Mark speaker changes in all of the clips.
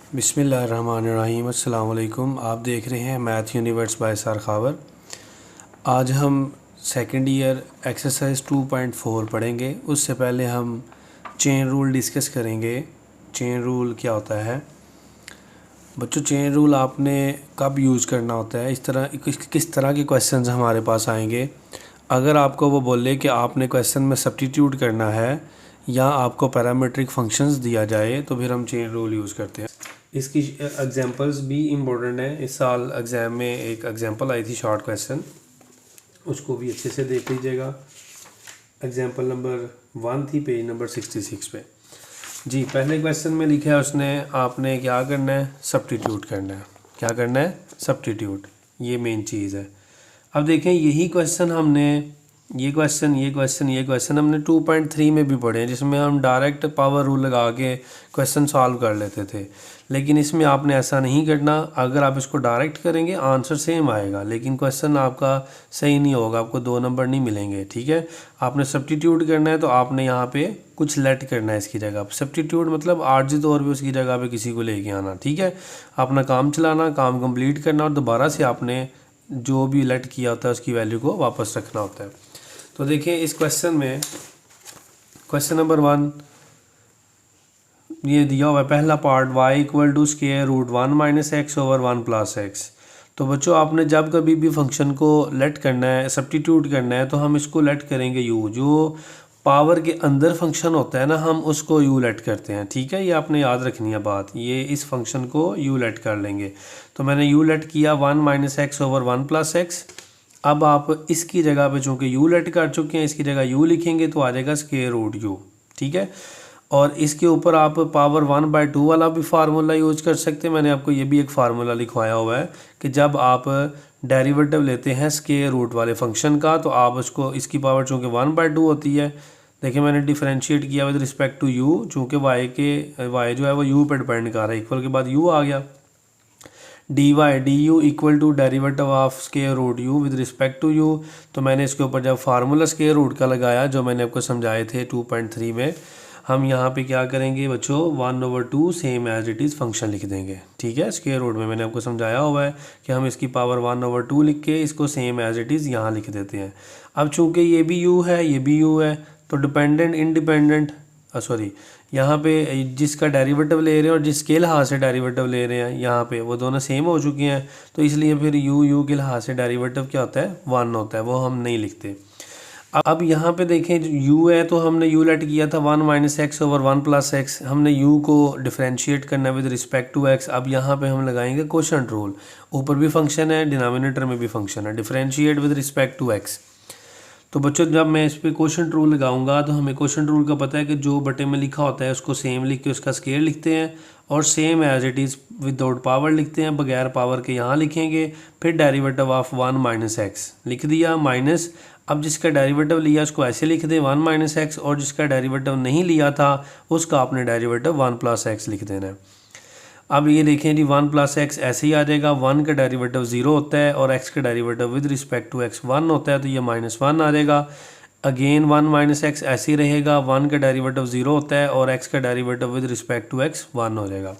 Speaker 1: बिस्मिल्लाहिर्रहमानिर्रहीम। अस्सलाम वालेकुम। आप देख रहे हैं math universe by sir Khawar. आज हम सेकंड ईयर एक्सरसाइज 2.4 पढ़ेंगे। उससे पहले हम चेन रूल डिस्कस करेंगे। चेन रूल क्या होता है बच्चों? चेन रूल आपने कब यूज़ करना होता है? किस तरह के क्वेश्चंस हमारे पास आएंगे। अगर आपको वो बोले कि आपने क्वेश्चन में सब्स्टिट्यूट करना है या आपको पैरामीट्रिक फंक्शंस दिया जाए तो फिर हम चेन रूल यूज़ करते हैं। इसकी एग्जांपल्स भी इम्पोर्टेंट है। इस साल एग्ज़ाम में एक एग्जांपल आई थी शॉर्ट क्वेश्चन, उसको भी अच्छे से देख लीजिएगा। एग्जांपल नंबर 1 थी पेज नंबर 66 पे। जी, पहले क्वेश्चन में लिखा है उसने, आपने क्या करना है? सब्स्टिट्यूट करना है। क्या करना है? सब्स्टिट्यूट। ये मेन चीज़ है। अब देखें, यही क्वेश्चन हमने ये क्वेश्चन हमने 2.3 में भी पढ़े हैं, जिसमें हम डायरेक्ट पावर रूल लगा के क्वेश्चन सॉल्व कर लेते थे। लेकिन इसमें आपने ऐसा नहीं करना। अगर आप इसको डायरेक्ट करेंगे आंसर सेम आएगा, लेकिन क्वेश्चन आपका सही नहीं होगा, आपको 2 नंबर नहीं मिलेंगे। ठीक है, आपने सब्स्टिट्यूट करना है तो आपने यहाँ पे कुछ लेट करना है इसकी जगह। सब्स्टिट्यूट मतलब आर्जी तौर पे उसकी जगह पे किसी को लेके आना। ठीक है, अपना काम चलाना, काम कंप्लीट करना और दोबारा से आपने जो भी लेट किया होता है उसकी वैल्यू को वापस रखना होता है। तो देखिए इस क्वेश्चन में क्वेश्चन नंबर 1 ये दिया हुआ है, पहला part y equal to square root 1 minus X over 1 plus X. तो बच्चों आपने जब कभी भी फंक्शन को लेट करना है, सब्स्टिट्यूट करना है, तो हम इसको लेट करेंगे u। जो पावर के अंदर फंक्शन होता है ना, हम उसको u लेट करते हैं। ठीक है, ये आपने याद रखनी है बात। ये इस फंक्शन को u लेट कर लेंगे। तो मैंने u लेट किया 1 minus X over 1 plus x. अब आप इसकी जगह पे चूँकि u लेट कर चुके हैं, इसकी जगह u लिखेंगे तो आ जाएगा स्क्वायर रूट u। ठीक है, और इसके ऊपर आप पावर 1/2 वाला भी फार्मूला यूज कर सकते हैं। मैंने आपको ये भी एक फार्मूला लिखवाया हुआ है कि जब आप डेरिवेटिव लेते हैं स्क्वायर रूट वाले फंक्शन का, तो आप उसको इसकी पावर चूँकि 1/2 होती है। देखिए मैंने डिफरेंशिएट किया विद रिस्पेक्ट टू u, चूँकि y जो है वो u पर डिपेंड कर रहा है। इक्वल के बाद u आ गया। D Y D U equal to derivative of square root u with respect to u। तो मैंने इसके ऊपर जब फार्मूला स्क्वायर रूट का लगाया, जो मैंने आपको समझाए थे 2.3 में, हम यहाँ पे क्या करेंगे बच्चों, 1/2 same as it is function लिख देंगे। ठीक है, स्क्वायर रूट में मैंने आपको समझाया हुआ है कि हम इसकी पावर 1/2 लिख के इसको सेम एज इट इज़ यहाँ लिख देते हैं। अब चूँकि ये भी u है, ये भी u है, तो डिपेंडेंट इंडिपेंडेंट यहाँ पे जिसका डेरिवेटिव ले रहे हैं और जिस के लिहाज से डेरिवेटिव ले रहे हैं, यहाँ पे वो दोनों सेम हो चुके हैं। तो इसलिए फिर u के लिहाज से डेरिवेटिव क्या होता है? 1 होता है, वो हम नहीं लिखते। अब यहाँ पे देखें u है, तो हमने u लेट किया था 1 minus X over 1 plus x. हमने u को डिफरेंशिएट करना है विद रिस्पेक्ट टू x। अब यहाँ पे हम लगाएंगे कोशेंट रूल। ऊपर भी फंक्शन है, डिनोमिनेटर में भी फंक्शन है, differentiate with respect to x। तो बच्चों जब मैं इस पर क्वोशंट रूल लगाऊंगा, तो हमें क्वोशंट रूल का पता है कि जो बटे में लिखा होता है उसको सेम लिख के उसका स्क्वायर लिखते हैं, और same as it is without power लिखते हैं, बगैर पावर के यहाँ लिखेंगे। फिर डेरिवेटिव ऑफ 1 माइनस एक्स लिख दिया, माइनस। अब जिसका डेरिवेटिव लिया उसको ऐसे लिख दें 1 माइनस एक्स, और जिसका डेरिवेटिव नहीं लिया था उसका आपने डेरिवेटिव 1 प्लस एक्स लिख देना है। अब ये देखें जी, 1 प्लस एक्स ऐसे ही आ जाएगा। 1 का डेरिवेटिव 0 होता है और x का derivative with respect to x 1 होता है, तो ये -1 आ जाएगा। अगेन 1 माइनस एक्स ऐसे ही रहेगा। 1 का डेरिवेटिव 0 होता है और x का derivative with respect to x 1 हो जाएगा।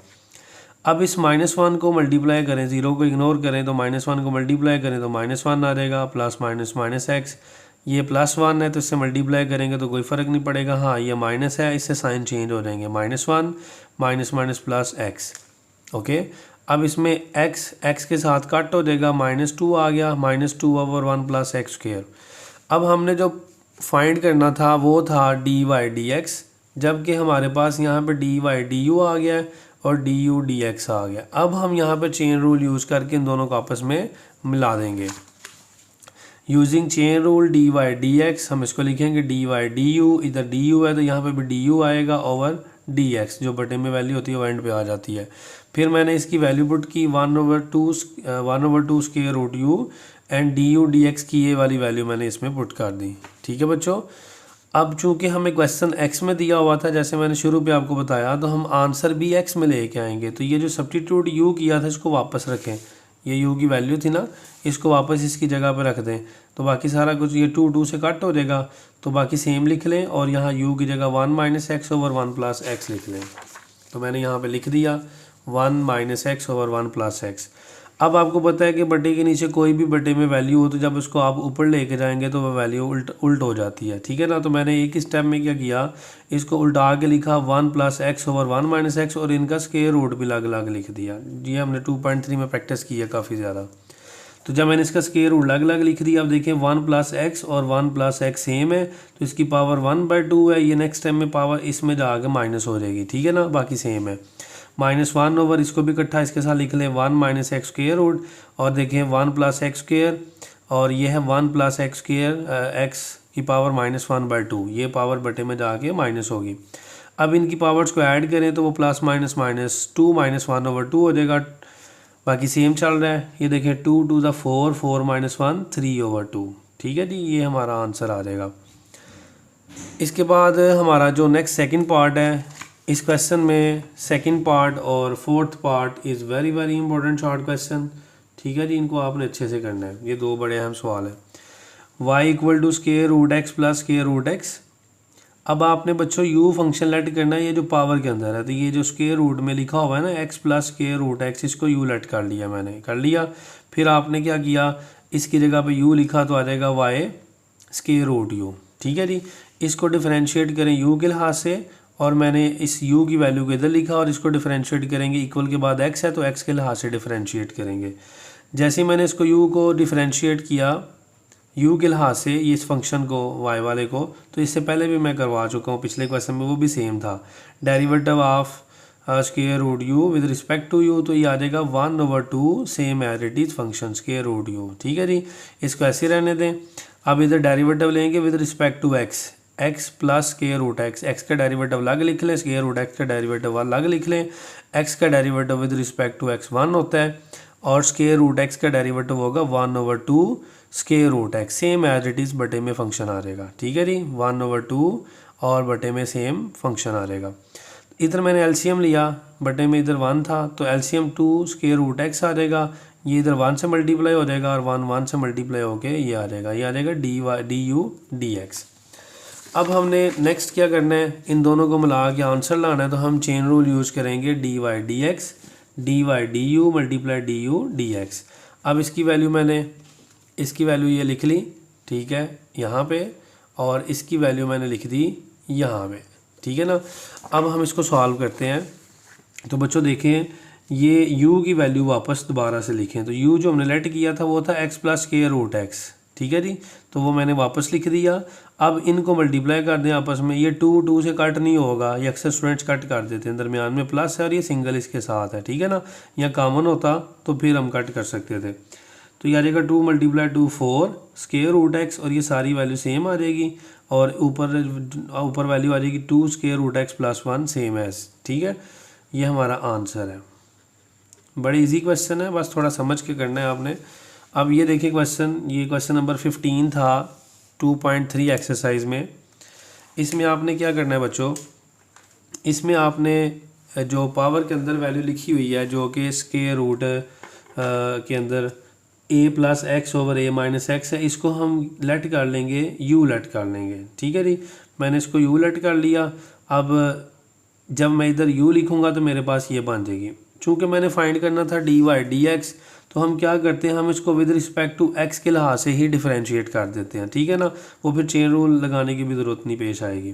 Speaker 1: अब इस -1 को मल्टीप्लाई करें, 0 को इग्नोर करें, तो -1 को मल्टीप्लाई करें तो -1 आ जाएगा। प्लस माइनस माइनस एक्स, ये +1 है तो इससे मल्टीप्लाई करेंगे तो कोई फ़र्क नहीं पड़ेगा। हाँ, ये माइनस है, इससे साइन चेंज हो जाएंगे। -1 minus minus plus x. Okay, अब इसमें x के साथ कट हो जाएगा, -2 आ गया, -2 ओवर 1 प्लस एक्स स्क्वायर। अब हमने जो फाइंड करना था वो था डी वाई डी एक्स, जबकि हमारे पास यहाँ पे डी वाई डी यू आ गया और डी यू डी एक्स आ गया। अब हम यहाँ पे चेन रूल यूज़ करके इन दोनों को आपस में मिला देंगे। Using chain rule D Y D X, हम इसको लिखेंगे डी वाई डी यू। इधर डी यू है तो यहाँ पे भी डी यू आएगा ओवर डी एक्स, जो बटे में वैल्यू होती है वो एंड पे आ जाती है। फिर मैंने इसकी वैल्यू पुट की 1/2 square root U, and D U D X की ये वाली वैल्यू मैंने इसमें पुट कर दी। ठीक है बच्चों, अब चूंकि हमें क्वेश्चन एक्स में दिया हुआ था, जैसे मैंने शुरू पे आपको बताया, तो हम आंसर भी एक्स में लेके आएंगे। तो ये जो सब्स्टिट्यूट यू किया था इसको वापस रखें, ये यू की वैल्यू थी ना, इसको वापस इसकी जगह पर रख दें, तो बाकी सारा कुछ ये 2 से कट हो जाएगा, तो बाकी सेम लिख लें, और यहाँ u की जगह 1 minus X over 1 plus x लिख लें। तो मैंने यहाँ पे लिख दिया 1 minus X over 1 plus x. अब आपको पता है कि बटे के नीचे कोई भी बटे में वैल्यू हो तो जब उसको आप ऊपर लेके जाएंगे तो वह वैल्यू उल्ट हो जाती है, ठीक है ना। तो मैंने एक ही स्टेप में क्या किया, इसको उल्टा के लिखा 1 plus x over 1 minus x और इनका स्क्वायर रूट भी अलग अलग लिख दिया। ये हमने 2.3 में प्रैक्टिस की है काफ़ी ज़्यादा। तो जब मैंने इसका स्क्वायर रूट अलग अलग लिख दिया, अब देखें 1 प्लस एक्स और 1 प्लस एक्स सेम है तो इसकी पावर 1/2 है। ये नेक्स्ट टाइम में पावर इसमें जाकर माइनस हो जाएगी, ठीक है ना, बाकी सेम है। -1 ओवर इसको भी इकट्ठा इसके साथ लिख लें 1 माइनस एक्स स्क्वायर रूट, और देखें 1 प्लस एक्स स्क्वायर और ये है 1 प्लस एक्स स्क्वायर एक्स की पावर -1/2, ये पावर बटे में जाके माइनस होगी। अब इनकी पावर्स को ऐड करें तो वो प्लस माइनस माइनस 2 -1/2 हो जाएगा, बाकी सेम चल रहा है। ये देखें 2 2 ज़ा 4, 4 - 1 3/2, ठीक है जी, ये हमारा आंसर आ जाएगा। इसके बाद हमारा जो नेक्स्ट सेकंड पार्ट है, इस क्वेश्चन में सेकंड पार्ट और fourth part is very very important short question, ठीक है जी, इनको आपने अच्छे से करना है। ये दो बड़े अहम सवाल हैं। y = square root X plus square root X. अब आपने बच्चों u फंक्शन लेट करना है, ये जो पावर के अंदर है, तो ये जो स्क्वायर रूट में लिखा हुआ है ना x plus square root X, इसको u लेट कर लिया, मैंने कर लिया। फिर आपने क्या किया, इसकी जगह पे u लिखा तो आ जाएगा y स्क्वायर रूट u, ठीक है जी। इसको डिफरेंशिएट करें u के लिहाज से, और मैंने इस u की वैल्यू को इधर लिखा और इसको डिफरेंशिएट करेंगे, इक्वल के बाद x है तो x के लिहाज से डिफरेंशिएट करेंगे। जैसे मैंने इसको u को डिफरेंशिएट किया u के लिहाज से, ये इस फंक्शन को y वाले को, तो इससे पहले भी मैं करवा चुका हूँ पिछले क्वेश्चन में, वो भी सेम था। Derivative of square root u with respect to u, तो ये आ जाएगा 1/2 same as it is function square root u, ठीक है जी। इसको ऐसे रहने दें। अब इधर डेरिवेटिव लेंगे with respect to x plus square root x का डेरिवेटिव अलग लिख लें, स्क्वायर रूट x का डेरिवेटिव अलग लिख लें। x का derivative with respect to x 1 होता है और स्क्वायर रूट x का डेरिवेटिव होगा 1/2 square root x, same as it is बटे में फंक्शन आ जाएगा, ठीक है जी। 1/2 और बटे में सेम फंक्शन आ जाएगा। इधर मैंने एलसीएम लिया, बटे में इधर 1 था तो एलसीएम 2 स्क्वायर रूट x आ जाएगा, ये इधर 1 से मल्टीप्लाई हो जाएगा और 1 से मल्टीप्लाई होके ये आ जाएगा du dx। अब हमने नेक्स्ट क्या करना है, इन दोनों को मिला के आंसर लाना है, तो हम चेन रूल यूज़ करेंगे dy dx du multiply du dx। अब इसकी वैल्यू ये लिख ली, ठीक है, यहाँ पे, और इसकी वैल्यू मैंने लिख दी यहाँ पे, ठीक है ना। अब हम इसको सॉल्व करते हैं। तो बच्चों देखें, ये u की वैल्यू वापस दोबारा से लिखें, तो u जो हमने लेट किया था वो था x plus square root x, ठीक है जी, तो वो मैंने वापस लिख दिया। अब इनको मल्टीप्लाई कर दें आपस में, ये 2 से कट नहीं होगा, ये अक्सर स्टूडेंट्स कट कर देते हैं, दरमियान में प्लस है और ये सिंगल इसके साथ है, ठीक है ना। या कॉमन होता तो फिर हम कट कर सकते थे। तो ये आ जाएगा 2 × 2 4 स्क्वायर रूट x, और ये सारी वैल्यू सेम आ जाएगी, और ऊपर वैल्यू आ जाएगी 2 square root x plus 1 same as, ठीक है। ये हमारा आंसर है। बड़ी इजी क्वेश्चन है, बस थोड़ा समझ के करना है आपने। अब ये देखिए ये क्वेश्चन नंबर 15 था 2.3 एक्सरसाइज में। इसमें आपने क्या करना है बच्चों, इसमें आपने जो पावर के अंदर वैल्यू लिखी हुई है, जो कि स्क्वायर रूट के अंदर a plus x over a minus x है, इसको हम लेट कर लेंगे, u लेट कर लेंगे, ठीक है जी। मैंने इसको u लेट कर लिया। अब जब मैं इधर u लिखूंगा तो मेरे पास ये बन जाएगी। चूँकि मैंने फाइंड करना था dy dx, तो हम क्या करते हैं, हम इसको विद रिस्पेक्ट टू x के लिहाज से ही डिफरेंशिएट कर देते हैं, ठीक है ना। वो फिर चेन रूल लगाने की भी ज़रूरत नहीं पेश आएगी।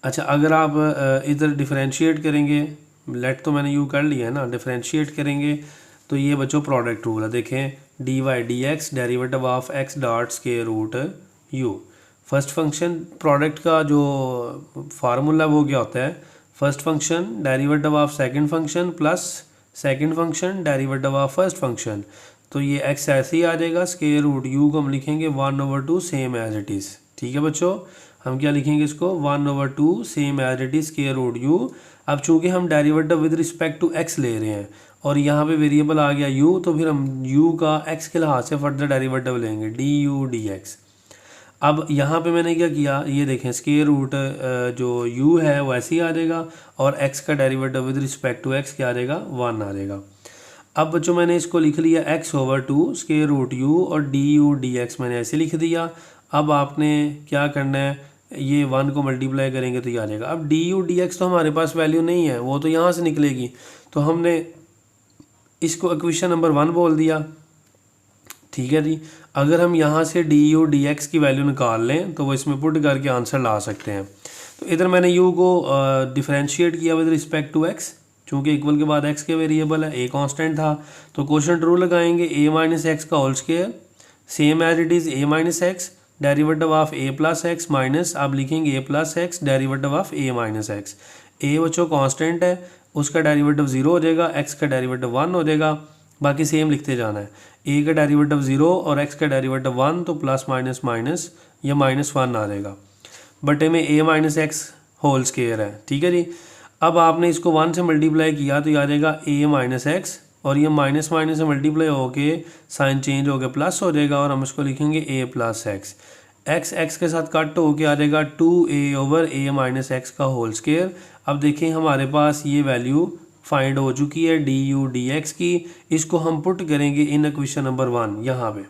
Speaker 1: अच्छा, अगर आप इधर डिफरेंशिएट करेंगे, लेट तो मैंने u कर लिया है ना, डिफरेंशिएट करेंगे तो ये बच्चों प्रोडक्ट रूल है। देखें dy dx derivative of x dot square root u। First function product का जो फार्मूला वो क्या होता है, first function derivative of second function plus second function derivative of first function. तो ये x ऐसे ही आ जाएगा, स्क्वायर रूट u को हम लिखेंगे 1/2 सेम एज इट इज़, ठीक है बच्चों। हम क्या लिखेंगे इसको, 1/2 same as it is square root u। अब चूंकि हम derivative with respect to x ले रहे हैं और यहाँ पे वेरिएबल आ गया u, तो फिर हम u का x के लिहाज से फर्दर डेरिवेटिव लेंगे du dx। अब यहाँ पे मैंने क्या किया, ये देखें स्क्वायर रूट जो u है वो ऐसे ही आ जाएगा, और x का derivative with respect to x क्या आ जाएगा, 1 आ जाएगा। अब बच्चों मैंने इसको लिख लिया x/2 स्क्वायर रूट u, और du dx मैंने ऐसे लिख दिया। अब आपने क्या करना है, ये 1 को मल्टीप्लाई करेंगे तो ये आ जाएगा। अब डी यू डी एक्स तो हमारे पास वैल्यू नहीं है, वो तो यहाँ से निकलेगी, तो हमने इसको इक्वेशन नंबर 1 बोल दिया। ठीक है जी, अगर हम यहाँ से डी यू डी एक्स की वैल्यू निकाल लें तो वो इसमें पुट करके आंसर ला सकते हैं। तो इधर मैंने यू को डिफरेंशिएट किया विद रिस्पेक्ट टू एक्स, चूँकि इक्वल के बाद एक्स के वेरिएबल है, ए कांस्टेंट था, तो क्वोशंट रूल लगाएंगे, ए माइनस एक्स का whole square same as it is a minus x derivative of a plus x minus आप लिखेंगे a plus x derivative of a minus x. A बच्चों constant है, उसका derivative 0 हो जाएगा, x का डेरिवेटिव 1 हो जाएगा, बाकी सेम लिखते जाना है। ए का डेरिवेटिव 0 और एक्स का डेरिवेटिव 1, तो प्लस माइनस माइनस या -1 आ जाएगा, बटे में ए माइनस एक्स होल स्क्वायर है। ठीक है जी, अब आपने इसको 1 से मल्टीप्लाई किया तो ये आ जाएगा ए माइनस एक्स, और ये माइनस माइनस से मल्टीप्लाई होके साइन चेंज हो गया प्लस हो जाएगा, और हम इसको लिखेंगे a plus x. X x के साथ कट होके आ जाएगा 2a ओवर ए माइनस एक्स का होल स्क्वायर। अब देखें हमारे पास ये वैल्यू फाइंड हो चुकी है डी यू डी एक्स की, इसको हम पुट करेंगे इन इक्वेशन नंबर 1 यहाँ पे।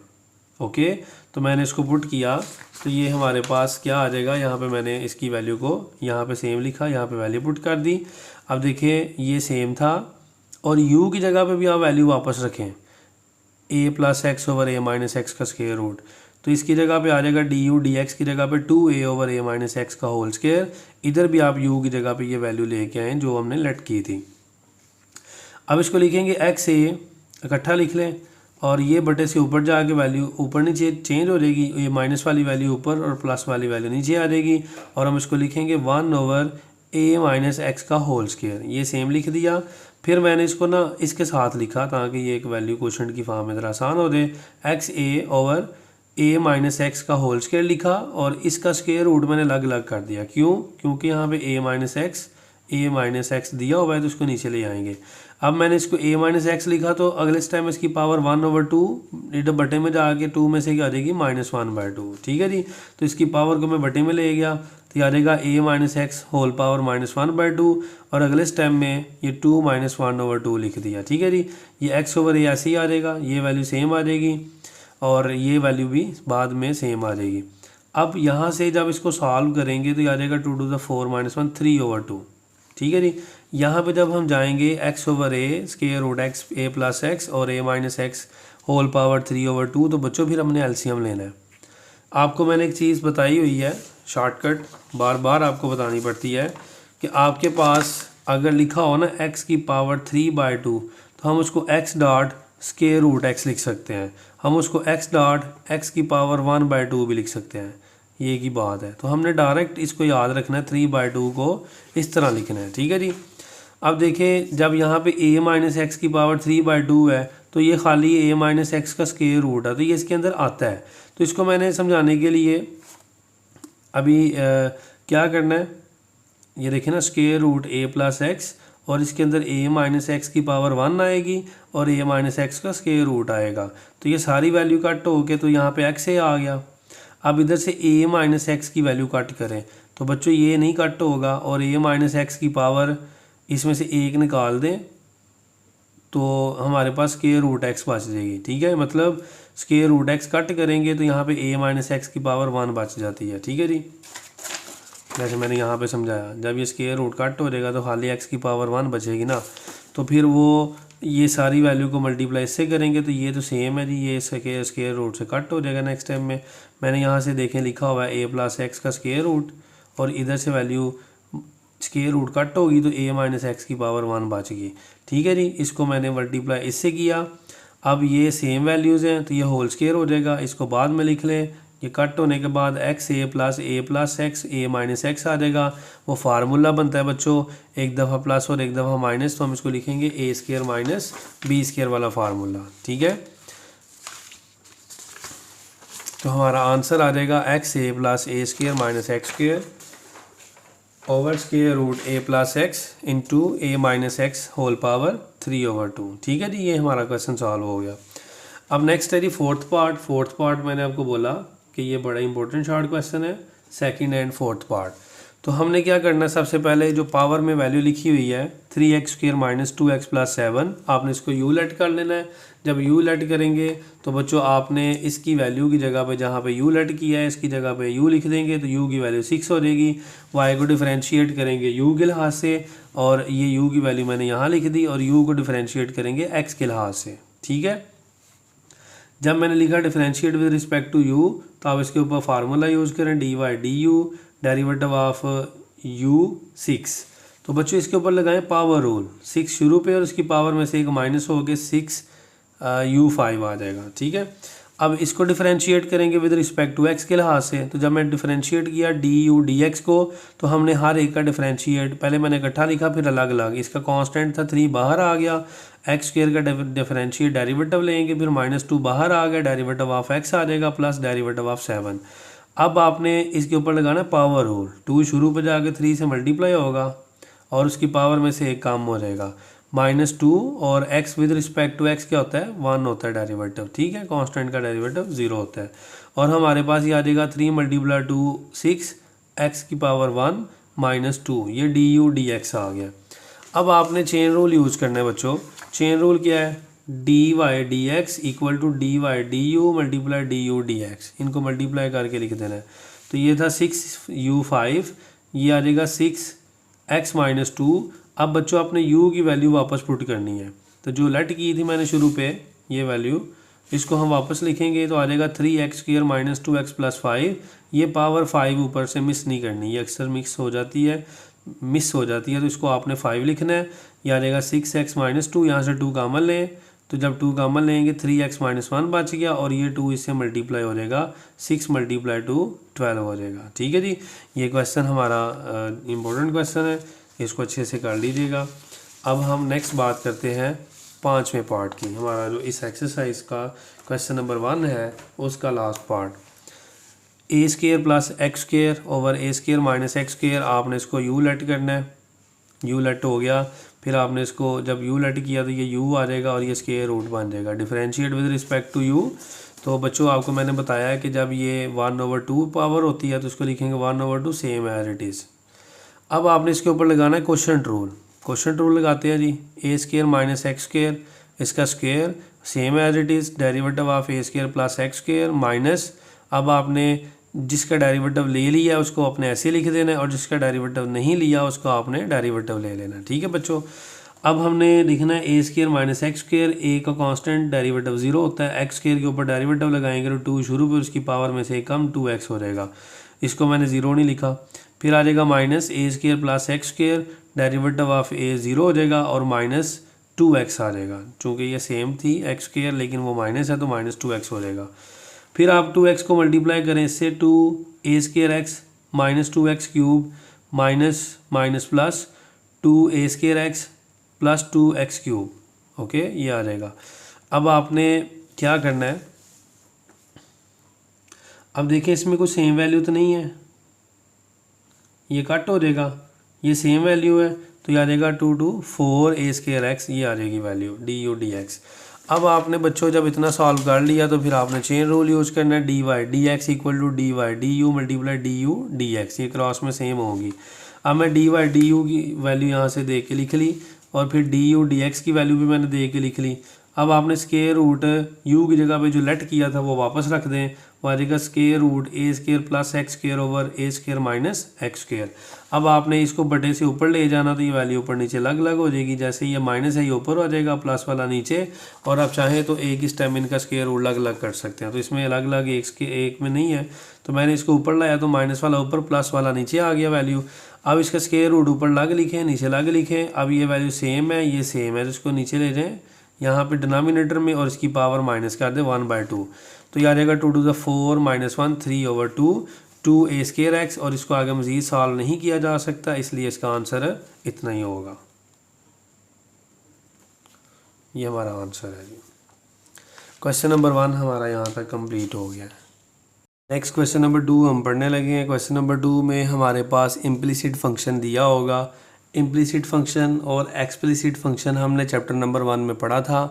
Speaker 1: ओके, तो मैंने इसको पुट किया तो ये हमारे पास क्या आ जाएगा, यहाँ पे मैंने इसकी वैल्यू को यहाँ पे सेम लिखा, यहाँ पे वैल्यू पुट कर दी। अब देखिए ये सेम था, और u की जगह पे भी आप वैल्यू वापस रखें, a plus x over A minus x का स्क्वायर रूट, तो इसकी जगह पे आ जाएगा डी यू डी एक्स की जगह पे 2a ओवर ए माइनस एक्स का होल स्क्वायर। इधर भी आप u की जगह पे ये वैल्यू लेके आए जो हमने लेट की थी। अब इसको लिखेंगे एक्स ए इकट्ठा लिख लें, और ये बटे से ऊपर जाके वैल्यू ऊपर नीचे चेंज हो जाएगी, ये माइनस वाली वैल्यू ऊपर और प्लस वाली वैल्यू नीचे आ जाएगी, और हम इसको लिखेंगे 1 ओवर ए माइनस एक्स का होल स्क्वायर, ये सेम लिख दिया। फिर मैंने इसको ना इसके साथ लिखा ताकि ये एक वैल्यू क्वोशंट की फॉर्म में ज़रा आसान हो जाए, एक्स ए ओवर ए माइनस एक्स का होल स्क्वायर लिखा, और इसका स्क्वायर रूट मैंने अलग अलग कर दिया। क्यों? क्योंकि यहाँ पे ए माइनस एक्स दिया हुआ है, तो इसको नीचे ले आएंगे। अब मैंने इसको ए माइनस एक्स लिखा, तो अगले टाइम इसकी पावर 1 ओवर 2, इधर बटे में जाके 2 में से क्या आ जाएगी -1/2। ठीक है जी, तो इसकी पावर को मैं बटे में ले गया, तो आ जाएगा ए माइनस एक्स होल पावर -1/2, और अगले स्टेप में ये 2 - 1 ओवर 2 लिख दिया। ठीक है जी, ये एक्स ओवर ए ऐसे ही आ जाएगा, ये वैल्यू सेम आ जाएगी, और ये वैल्यू भी बाद में सेम आ जाएगी। अब यहाँ से जब इसको सॉल्व करेंगे तो ये आ जाएगा 2 to the 4 - 1 3 ओवर 2। ठीक है जी, यहाँ पे जब हम जाएंगे x over a square root x a plus x और a minus x whole power 3 over 2, तो बच्चों फिर हमने एलसीएम लेना है। आपको मैंने एक चीज़ बताई हुई है, शॉर्टकट बार बार आपको बतानी पड़ती है, कि आपके पास अगर लिखा हो ना एक्स की पावर 3/2, तो हम उसको X dot square root X लिख सकते हैं, हम उसको एक्स डॉट एक्स की पावर 1/2 भी लिख सकते हैं, ये की बात है। तो हमने डायरेक्ट इसको याद रखना है, 3/2 को इस तरह लिखना है। ठीक है जी, अब देखें जब यहाँ पे a माइनस एक्स की पावर 3/2 है, तो ये खाली a माइनस एक्स का स्क्वायर रूट है, तो ये इसके अंदर आता है। तो इसको मैंने समझाने के लिए अभी क्या करना है, ये देखें ना, square root a plus x, और इसके अंदर a माइनस एक्स की पावर 1 आएगी और a माइनस एक्स का स्क्वायर रूट आएगा, तो ये सारी वैल्यू कट हो के तो यहाँ पे x आ गया। अब इधर से a माइनस एक्स की वैल्यू कट करें तो बच्चों ये नहीं कट होगा, और a माइनस एक्स की पावर इसमें से 1 निकाल दें तो हमारे पास स्क्वायर रूट एक्स बच जाएगी। ठीक है, मतलब स्क्वायर रूट एक्स कट करेंगे तो यहाँ पे a माइनस एक्स की पावर 1 बच जाती है। ठीक है जी, जैसे मैंने यहाँ पे समझाया, जब ये स्क्वायर रूट कट हो जाएगा तो खाली x की पावर 1 बचेगी ना, तो फिर वो ये सारी वैल्यू को मल्टीप्लाई इससे करेंगे तो ये तो सेम है जी, ये स्क्वायर रूट से कट हो जाएगा नेक्स्ट टाइम में। मैंने यहाँ से देखें लिखा हुआ है a प्लस एक्स का स्क्वायर रूट, और इधर से वैल्यू स्क्वायर रूट कट होगी तो a माइनस एक्स की पावर 1 बच गई। ठीक है जी, इसको मैंने मल्टीप्लाई इससे किया। अब ये सेम वैल्यूज़ हैं तो ये होल स्क्वायर हो जाएगा, इसको बाद में लिख लें, ये कट होने के बाद x a plus x A minus x आ जाएगा। वो फार्मूला बनता है बच्चों, एक दफ़ा प्लस और एक दफ़ा माइनस, तो हम इसको लिखेंगे a square minus b square वाला फार्मूला। ठीक है, तो हमारा आंसर आ जाएगा x a plus a square minus x square over square root a plus x into a minus x whole power 3 over 2। ठीक है जी, ये हमारा क्वेश्चन सॉल्व हो गया। अब नेक्स्ट है जी फोर्थ पार्ट मैंने आपको बोला कि ये बड़ा इंपॉर्टेंट शॉर्ट क्वेश्चन है, सेकंड एंड फोर्थ पार्ट। तो हमने क्या करना है, सबसे पहले जो पावर में वैल्यू लिखी हुई है 3x² माइनस 2x प्लस 7, आपने इसको u लेट कर लेना है। जब u लेट करेंगे तो बच्चों आपने इसकी वैल्यू की जगह पे जहाँ पे u लेट किया है इसकी जगह पे u लिख देंगे तो u की वैल्यू 6 हो जाएगी। y को डिफरेंशिएट करेंगे u के लिहाज से और ये u की वैल्यू मैंने यहाँ लिख दी और u को डिफरेंशिएट करेंगे x के लिहाज से। ठीक है, जब मैंने लिखा differentiate with respect to u तो आप इसके ऊपर फार्मूला यूज़ करें dy/du डेरिवेटिव ऑफ u6। तो बच्चों इसके ऊपर लगाएं पावर रूल, 6 शुरू पे और इसकी पावर में से एक माइनस हो के 6u5 आ जाएगा। ठीक है, अब इसको डिफरेंशिएट करेंगे विद रिस्पेक्ट टू x के लिहाज से। तो जब मैं डिफरेंशिएट किया du dx को तो हमने हर एक का डिफरेंशिएट, पहले मैंने इकट्ठा लिखा फिर अलग अलग। इसका कांस्टेंट था 3 बाहर आ गया, x² का डिफरेंशिएट डेरिवेटिव लेंगे, फिर -2 बाहर आ गया, डेरिवेटिव ऑफ x आ जाएगा प्लस डेरिवेटिव ऑफ 7। अब आपने इसके ऊपर लगाना पावर रूल, 2 शुरू पर जाके 3 से मल्टीप्लाई होगा और उसकी पावर में से एक कम हो जाएगा, -2 और x with respect to x क्या होता है 1 होता है डेरिवेटिव। ठीक है, कांस्टेंट का डेरिवेटिव 0 होता है और हमारे पास ये आ जाएगा 3 × 2 6 x की पावर 1 -2, ये du dx आ गया। अब आपने चेन रूल यूज़ करना है बच्चों। चेन रूल क्या है, dy dx equal to dy du multiply du dx, इनको मल्टीप्लाई करके लिख देना है। तो ये था 6u5, ये आ जाएगा 6x - 2। अब बच्चों आपने u की वैल्यू वापस पुट करनी है, तो जो लेट की थी मैंने शुरू पे ये वैल्यू, इसको हम वापस लिखेंगे तो आ जाएगा 3x² - 2x प्लस 5। ये पावर 5 ऊपर से मिस नहीं करनी, ये अक्सर मिस हो जाती है तो इसको आपने 5 लिखना है। यह आ जाएगा 6x - 2, यहाँ से 2 कॉमन लें तो जब 2 कॉमन लेंगे 3x - 1 बच गया और ये 2 इससे मल्टीप्लाई हो जाएगा, 6 × 2 12 हो जाएगा। ठीक है जी, ये क्वेश्चन हमारा इम्पोर्टेंट क्वेश्चन है, इसको अच्छे से कर लीजिएगा। अब हम नेक्स्ट बात करते हैं 5वें पार्ट की। हमारा जो इस एक्सरसाइज का क्वेश्चन नंबर 1 है उसका last part, a² + x² over a² - x²। आपने इसको u लेट करना है, u लेट हो गया, फिर आपने इसको जब u लेट किया तो ये u आ जाएगा और ये स्क्वायर रूट बन जाएगा। Differentiate with respect to u, तो बच्चों आपको मैंने बताया है कि जब ये 1/2 पावर होती है तो इसको लिखेंगे 1/2 सेम एज इट इज़। अब आपने इसके ऊपर लगाना है क्वोशंट रूल। क्वोशंट रूल लगाते हैं जी, a² - x², इसका square same as it is, derivative of a² + x² minus, अब आपने जिसका डेरिवेटिव ले लिया उसको आपने ऐसे लिख देना है और जिसका डेरिवेटिव नहीं लिया उसको आपने डेरिवेटिव ले लेना। ठीक है बच्चों, अब हमने लिखना है a² - x²। a का कांस्टेंट डेरिवेटिव 0 होता है, x² के ऊपर डेरिवेटिव लगाएंगे तो 2 शुरू पे उसकी पावर में से कम 2x हो जाएगा, इसको मैंने 0 नहीं लिखा। फिर आ जाएगा -a² + x², derivative of a 0 हो जाएगा और -2x आ जाएगा, चूँकि ये सेम थी x² लेकिन वो माइनस है तो -2x हो जाएगा। फिर आप 2x को मल्टीप्लाई करें इससे, 2a² - 2x³ minus plus 2a² + 2x³। Okay, ये आ जाएगा। अब आपने क्या करना है, अब देखिए इसमें कोई सेम वैल्यू तो नहीं है, ये कट हो जाएगा, ये सेम वैल्यू है तो ये आ जाएगा 2 to 4a²x, ये आ जाएगी वैल्यू du dx। अब आपने बच्चों जब इतना सॉल्व कर लिया तो फिर आपने चेन रूल यूज़ करना है, dy dx equal to dy du multiply du dx, ये क्रॉस में सेम होगी। अब मैं dy du की वैल्यू यहाँ से दे के लिख ली और फिर du dx की वैल्यू भी मैंने दे के लिख ली। अब आपने स्क्वायर रूट u की जगह पे जो लेट किया था वो वापस रख दें, वो आ जाएगा square root a² + x² over a² - x²। अब आपने इसको बटे से ऊपर ले जाना तो ये वैल्यू ऊपर नीचे अलग अलग हो जाएगी, जैसे ये माइनस है ये ऊपर हो जाएगा, प्लस वाला नीचे, और आप चाहें तो एक इस टाइम इनका स्क्वायर रूट अलग अलग कर सकते हैं। तो इसमें अलग अलग एक में नहीं है तो मैंने इसको ऊपर लाया तो माइनस वाला ऊपर प्लस वाला नीचे आ गया वैल्यू। अब इसका स्क्वायर रूट ऊपर अलग लिखें नीचे अलग लिखें, अब ये वैल्यू सेम है ये सेम है तो इसको नीचे ले जाएँ यहाँ पे डिनोमिनेटर में और इसकी पावर माइनस कर दे 1/2, तो ये आ जाएगा 2 to the 4 - 1 3/2 2a²x, और इसको आगे मज़ीद सॉल्व नहीं किया जा सकता इसलिए इसका आंसर इतना ही होगा। ये हमारा आंसर है जी। क्वेश्चन नंबर 1 हमारा यहाँ तक कंप्लीट हो गया है। नेक्स्ट क्वेश्चन नंबर 2 हम पढ़ने लगे हैं। क्वेश्चन नंबर 2 में हमारे पास इम्प्लिसिट फंक्शन दिया होगा। इम्प्लिसिट फंक्शन और एक्सप्लिसिट फंक्शन हमने चैप्टर नंबर 1 में पढ़ा था।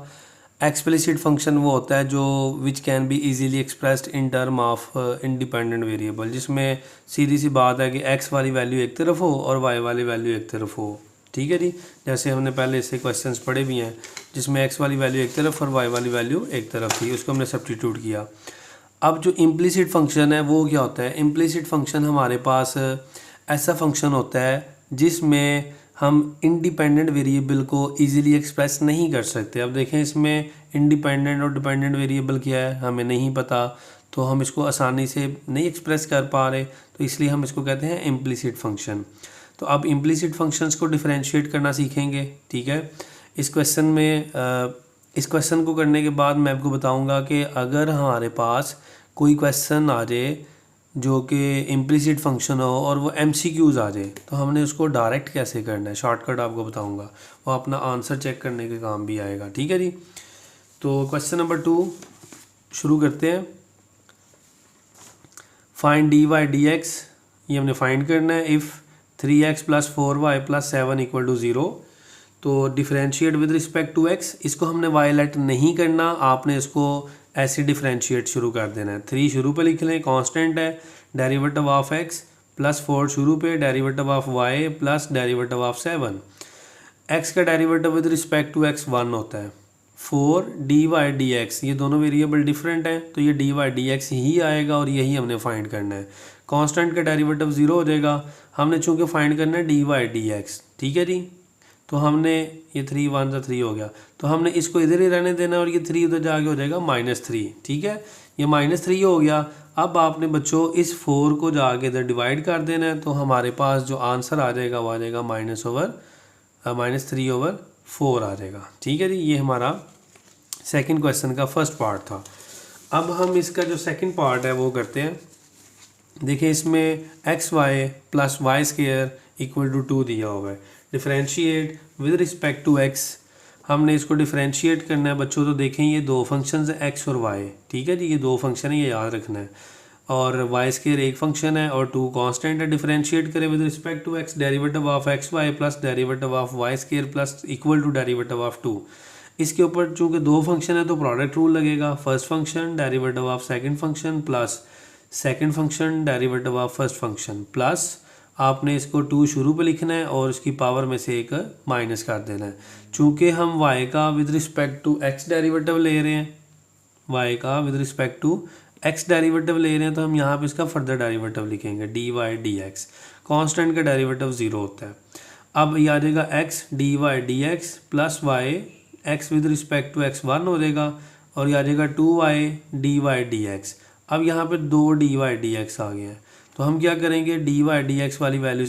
Speaker 1: एक्सप्लिसिट फंक्शन वो होता है जो which can be easily expressed in term of independent variable, जिसमें सीधी सी बात है कि एक्स वाली वैल्यू एक तरफ हो और वाई वाली वैल्यू एक तरफ हो। ठीक है जी, जैसे हमने पहले इससे क्वेश्चंस पढ़े भी हैं जिसमें एक्स वाली वैल्यू एक तरफ और वाई वाली वैल्यू एक तरफ थी, उसको हमने सब्स्टिट्यूट किया। अब जो इम्प्लिसिट फंक्शन है वो क्या होता है? इम्प्लिसिट फंक्शन हमारे पास ऐसा फंक्शन होता है जिसमें हम इंडिपेंडेंट वेरिएबल को इजीली एक्सप्रेस नहीं कर सकते। अब देखें इसमें इंडिपेंडेंट और डिपेंडेंट वेरिएबल क्या है हमें नहीं पता, तो हम इसको आसानी से नहीं एक्सप्रेस कर पा रहे, तो इसलिए हम इसको कहते हैं इम्प्लिसिट फंक्शन। तो अब इम्प्लिसिट फंक्शंस को डिफरेंशिएट करना सीखेंगे। ठीक है, इस क्वेश्चन को करने के बाद मैं आपको बताऊंगा कि अगर हमारे पास कोई क्वेश्चन आ जाए जो कि इम्प्लिसिट फंक्शन हो और वो MCQs आ जाए तो हमने उसको डायरेक्ट कैसे करना है, शॉर्टकट आपको बताऊंगा, वो अपना आंसर चेक करने के काम भी आएगा। ठीक है जी, तो क्वेश्चन नंबर 2 शुरू करते हैं। फाइंड dy/dx, ये हमने फाइंड करना है। इफ़ 3x + 4y + 7 = 0, तो differentiate with respect to x, इसको हमने वायलेट नहीं करना, आपने इसको ऐसे डिफरेंशिएट शुरू कर देना है। 3 शुरू पे लिख लें, कांस्टेंट है, डेरिवेटिव ऑफ x + 4 शुरू पे, derivative of y + derivative of 7। x का derivative with respect to x 1 होता है। 4 dy/dx, ये दोनों वेरिएबल डिफरेंट हैं तो ये dy/dx ही आएगा और यही हमने फाइंड करना है। कांस्टेंट का डेरिवेटिव 0 हो जाएगा, हमने चूँकि फाइंड करना है dy/dx। ठीक है जी, तो हमने ये 3 1 सा 3 हो गया, तो हमने इसको इधर ही रहने देना और ये 3 उधर जाके हो जाएगा -3। ठीक है, ये -3 हो गया। अब आपने बच्चों इस 4 को जाके इधर डिवाइड कर देना है, तो हमारे पास जो आंसर आ जाएगा वो आ जाएगा -3/4 आ जाएगा। ठीक है जी, ये हमारा सेकंड क्वेश्चन का फर्स्ट पार्ट था। अब हम इसका जो सेकंड पार्ट है वो करते हैं। देखिए इसमें xy + y² = 2 दिया हुआ है। Differentiate with respect to x, हमने इसको डिफरेंशिएट करना है बच्चों। तो देखें ये दो फंक्शंस हैं x और y। ठीक है जी, ये दो फंक्शन है, ये याद रखना है। और y² एक फंक्शन है और 2 कांस्टेंट है। डिफरेंशिएट करें with respect to x, derivative of xy + derivative of y² + derivative of 2। इसके ऊपर चूँकि दो फंक्शन है तो प्रोडक्ट रूल लगेगा। First function derivative of second function plus second function derivative of first function, plus आपने इसको 2 शुरू पे लिखना है और इसकी पावर में से एक माइनस कर देना है। चूँकि हम y का with respect to x derivative ले रहे हैं, y का with respect to x derivative ले रहे हैं, तो हम यहाँ पे इसका फर्दर डेरिवेटिव लिखेंगे dy/dx। कांस्टेंट का डेरिवेटिव 0 होता है। अब ये आ जाएगा x dy/dx + y, x with respect to x 1 हो जाएगा और ये आ जाएगा 2y dy/dx। अब यहाँ पे 2 dy/dx आ गए हैं, तो हम क्या करेंगे, dy/dx वाली वैल्यू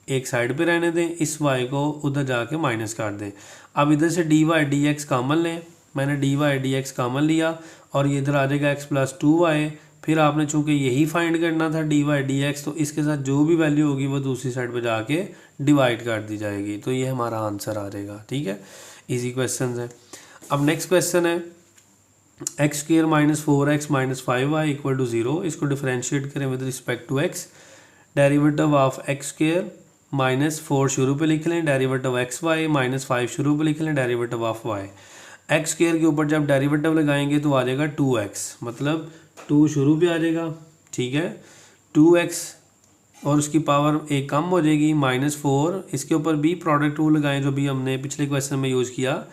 Speaker 1: एक साइड पे रहने दें, इस y को उधर जाके माइनस कर दें। अब इधर से dy/dx कॉमन लें, मैंने dy/dx कॉमन लिया और ये इधर आ जाएगा x + 2y। फिर आपने चूँकि यही फाइंड करना था dy/dx, तो इसके साथ जो भी वैल्यू होगी वो दूसरी साइड पे जाके डिवाइड कर दी जाएगी, तो ये हमारा आंसर आ जाएगा। ठीक है, इजी क्वेश्चन है। अब नेक्स्ट क्वेश्चन है x² - 4x - 5y = 0, इसको डिफरेंशिएट करें with respect to x। Derivative of x² -4 शुरू पे लिख लें, डेरिवेटिव xy -5 शुरू पे लिख लें, डेरिवेटिव ऑफ y। x² के ऊपर जब डेरिवेटिव लगाएंगे तो आ जाएगा 2x, मतलब 2 शुरू पे आ जाएगा। ठीक है, 2x और उसकी पावर एक कम हो जाएगी -4, इसके ऊपर भी प्रोडक्ट रूल लगाएं जो भी हमने पिछले क्वेश्चन में यूज़ किया।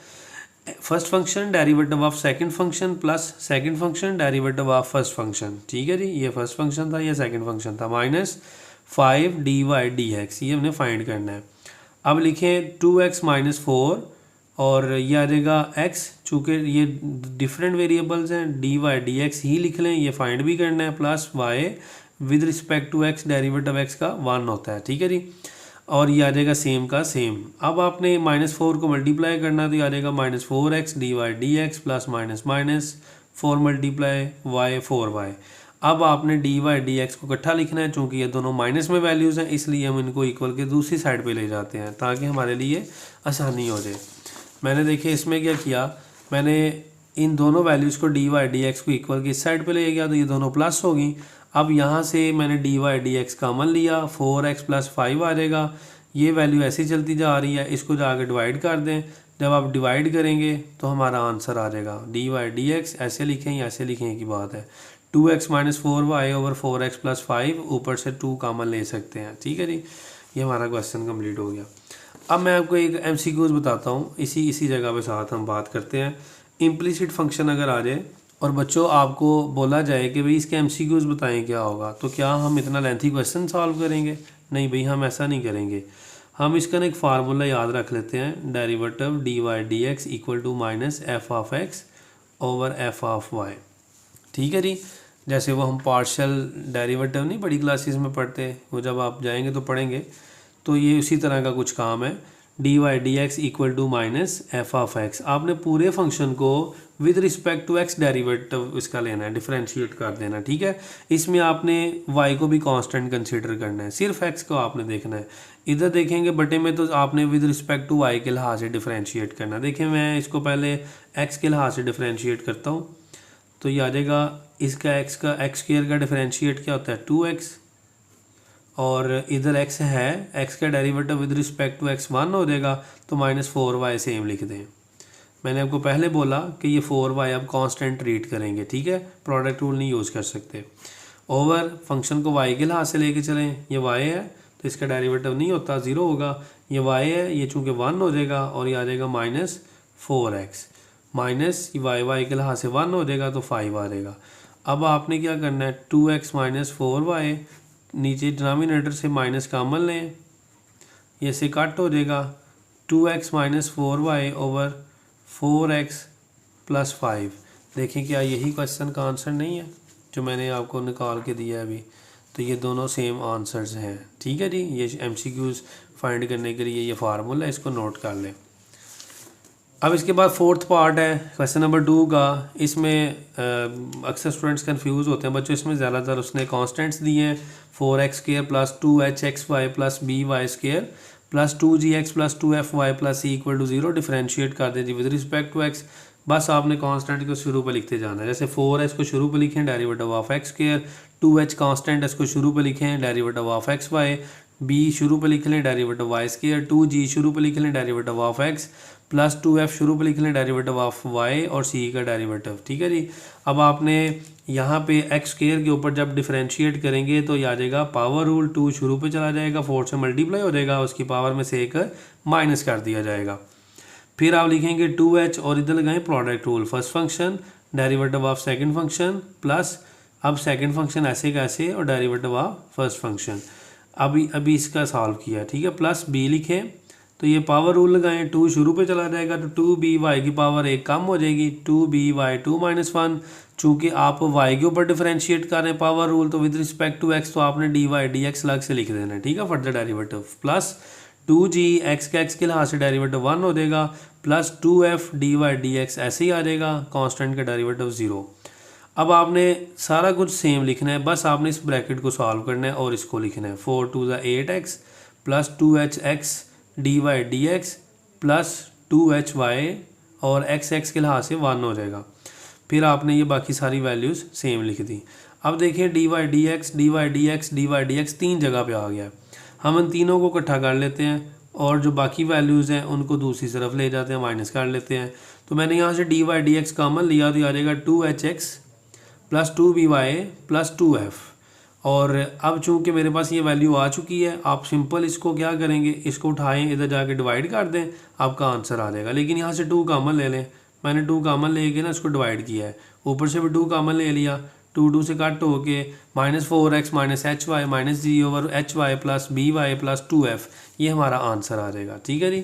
Speaker 1: First function derivative of second function plus second function derivative of first function. ठीक है जी, ये फर्स्ट फंक्शन था, ये सेकंड फंक्शन था। -5 dy/dx, ये हमने फाइंड करना है। अब लिखें 2x - 4 और ये आ जाएगा x, चूँकि ये डिफरेंट वेरिएबल्स हैं dy/dx ही लिख लें, ये फाइंड भी करना है, plus y with respect to x, derivative x का 1 होता है। ठीक है जी, और ये आ जाएगा सेम का सेम। अब आपने -4 को मल्टीप्लाई करना, तो ये आ जाएगा -4x dy/dx plus -4 multiply y 4y। अब आपने dy/dx को इकट्ठा लिखना है, चूँकि ये दोनों माइनस में वैल्यूज़ हैं इसलिए हम इनको इक्वल के दूसरी साइड पे ले जाते हैं ताकि हमारे लिए आसानी हो जाए। मैंने देखिए इसमें क्या किया, मैंने इन दोनों वैल्यूज़ को dy/dx को इक्वल के इस साइड पे ले गया तो ये दोनों प्लस होगी। अब यहाँ से मैंने dy/dx कॉमन लिया, 4x + 5 आ जाएगा। ये वैल्यू ऐसी चलती जा रही है, इसको जाके डिवाइड कर दें, जब आप डिवाइड करेंगे तो हमारा आंसर आ जाएगा dy dx, ऐसे लिखें या ऐसे लिखें की बात है, 2x minus 4y over 4x plus 5, ऊपर से 2 कॉमन ले सकते हैं। ठीक है जी, ये हमारा क्वेश्चन कंप्लीट हो गया। अब मैं आपको एक MCQs बताता हूँ, इसी जगह पे साथ हम बात करते हैं। इम्प्लिसिट फंक्शन अगर आ जाए और बच्चों आपको बोला जाए कि भाई इसके MCQs बताएं क्या होगा, तो क्या हम इतना लेंथी क्वेश्चन सॉल्व करेंगे? नहीं भाई, हम ऐसा नहीं करेंगे। हम इसका ना एक फार्मूला याद रख लेते हैं, derivative dy dx equal to minus F of X over F of Y. ठीक है जी, जैसे वो हम पार्शियल डेरिवेटिव नहीं बड़ी क्लासेस में पढ़ते, वो जब आप जाएंगे तो पढ़ेंगे, तो ये उसी तरह का कुछ काम है। dy dx equal to minus F of X, आपने पूरे फंक्शन को with respect to X derivative इसका लेना है, डिफरेंशिएट कर देना। ठीक है, इसमें आपने y को भी कांस्टेंट कंसीडर करना है, सिर्फ x को आपने देखना है। इधर देखेंगे बटे में तो आपने विद रिस्पेक्ट टू y के लिहाज से डिफरेंशिएट करना। देखिए मैं इसको पहले x के लिहाज से डिफरेंशिएट करता हूँ, तो ये आ जाएगा इसका x स्क्वायर का डिफरेंशिएट क्या होता है 2x, और इधर x है, x का derivative with respect to x 1 हो जाएगा, तो माइनस 4y सेम लिख दें। मैंने आपको पहले बोला कि ये 4y अब कांस्टेंट ट्रीट करेंगे। ठीक है, प्रोडक्ट रूल नहीं यूज़ कर सकते। ओवर फंक्शन को y के लिहाज से लेके चलें, ये y है तो इसका डेरिवेटिव नहीं होता, 0 होगा। ये y है, ये चूँकि 1 हो जाएगा, और ये आ जाएगा माइनस 4x, माइनस y के लिहाज से 1 हो जाएगा तो 5 आ जाएगा। अब आपने क्या करना है, 2x माइनस 4y, नीचे डिनोमिनेटर से माइनस कॉमन लें, ये से कट हो जाएगा, 2x minus 4y over 4x plus 5। देखें क्या यही क्वेश्चन का आंसर नहीं है जो मैंने आपको निकाल के दिया है अभी? तो ये दोनों सेम आंसर्स हैं। ठीक है जी, ये MCQs फाइंड करने के लिए ये फार्मूला है, इसको नोट कर लें। अब इसके बाद फोर्थ पार्ट है क्वेश्चन नंबर 2 का। इसमें अक्सर स्टूडेंट्स कंफ्यूज होते हैं बच्चों, इसमें ज़्यादातर उसने कांस्टेंट्स दिए हैं, 4x square plus 2hxy plus by square plus 2gx plus 2fy plus c equal to 0, differentiate कर दें जी विद रिस्पेक्ट टू x। बस आपने कांस्टेंट को शुरू पे लिखते जाना है, जैसे 4h को शुरू पे लिखें derivative of x square, 2h constant इसको शुरू पे लिखें डेरिवेटिव ऑफ xy, b शुरू पे लिख लें डेरिवेटिव y स्क्वायर, 2g शुरू पे लिख लें derivative of x, plus 2f शुरू पे लिख लें डेरिवेटिव ऑफ y, और c का डेरिवेटिव। ठीक है जी, अब आपने यहाँ पे x स्क्वायर के ऊपर जब डिफरेंशिएट करेंगे तो ये आ जाएगा पावर रूल, 2 शुरू पे चला जाएगा, 4 से मल्टीप्लाई हो जाएगा, उसकी पावर में से एक माइनस कर दिया जाएगा। फिर आप लिखेंगे 2h और इधर लगाएं product rule, first function derivative of second function plus अब सेकंड फंक्शन ऐसे कैसे और डेरिवेटिव ऑफ फर्स्ट फंक्शन। अभी इसका सॉल्व किया। ठीक है, प्लस b लिखें तो ये पावर रूल लगाएं, 2 शुरू पे चला जाएगा तो 2by की पावर 1 कम हो जाएगी, 2by 2 माइनस 1। चूँकि आप y के ऊपर डिफरेंशिएट कर रहे हैं पावर रूल, तो विद रिस्पेक्ट टू x तो आपने dy dx अलग से लिख देना है। ठीक है, further derivative plus 2g x का x के लिहाज से डेरिवेटिव 1 हो जाएगा, प्लस 2f dy dx ऐसे ही आ जाएगा, कांस्टेंट का डेरिवेटिव 0। अब आपने सारा कुछ सेम लिखना है, बस आपने इस ब्रैकेट को सॉल्व करना है और इसको लिखना है 4 2 8x plus 2hx dy dx plus 2hy और x के लिहाज से 1 हो जाएगा। फिर आपने ये बाकी सारी वैल्यूज़ सेम लिख दी। अब देखिए dy dx 3 जगह पे आ गया है, हम इन तीनों को इकट्ठा कर लेते हैं और जो बाकी वैल्यूज़ हैं उनको दूसरी तरफ ले जाते हैं, माइनस कर लेते हैं। तो मैंने यहाँ से dy dx कॉमन लिया तो ये आ जाएगा 2hx plus 2by plus 2f, और अब चूंकि मेरे पास ये वैल्यू आ चुकी है, आप सिंपल इसको क्या करेंगे, इसको उठाएं, इधर जाके डिवाइड कर दें, आपका आंसर आ जाएगा। लेकिन यहाँ से 2 कॉमन ले लें, मैंने 2 कॉमन लेके ना इसको डिवाइड किया है, ऊपर से भी 2 कॉमन ले लिया, 2 से कट होके minus 4x minus hy minus g over hy plus by plus 2f, ये हमारा आंसर आ जाएगा। ठीक है जी,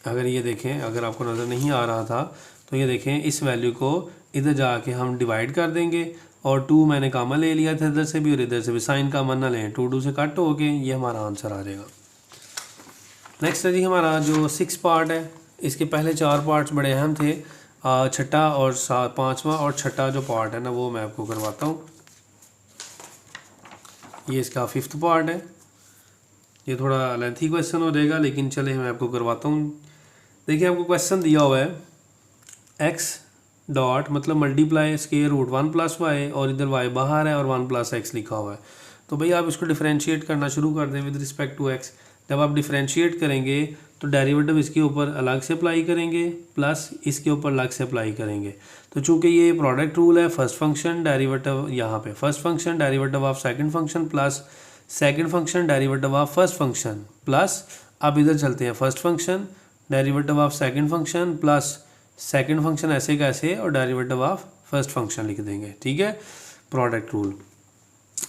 Speaker 1: अगर ये देखें, अगर आपको नज़र नहीं आ रहा था तो ये देखें, इस वैल्यू को इधर जाके हम डिवाइड कर देंगे, और 2 मैंने कॉमन ले लिया था इधर से भी और इधर से भी, साइन कॉमन ना लें, 2 से कट हो के ये हमारा आंसर आ जाएगा। नेक्स्ट है जी हमारा जो 6 पार्ट है, इसके पहले 4 पार्ट्स बड़े अहम थे, छठा और 5वां और छठा जो पार्ट है ना वो मैं आपको करवाता हूँ। ये इसका 5th पार्ट है, ये थोड़ा लेंथी क्वेश्चन हो जाएगा लेकिन चले मैं आपको करवाता हूँ। देखिए आपको क्वेश्चन दिया हुआ है x डॉट मतलब multiply square root 1 plus Y, और इधर y बाहर है और 1 प्लस एक्स लिखा हुआ है। तो भाई आप इसको डिफरेंशिएट करना शुरू कर दें विद रिस्पेक्ट टू x। जब आप डिफरेंशिएट करेंगे तो डेरिवेटिव इसके ऊपर अलग से अप्लाई करेंगे प्लस इसके ऊपर अलग से अप्लाई करेंगे। तो चूंकि ये प्रोडक्ट रूल है, फर्स्ट फंक्शन डेरिवेटिव यहाँ पे first function derivative of second function plus second function derivative of first function plus, अब इधर चलते हैं, first function derivative of second function plus second function ऐसे कैसे और डेरिवेटिव ऑफ फर्स्ट फंक्शन लिख देंगे। ठीक है, प्रोडक्ट रूल।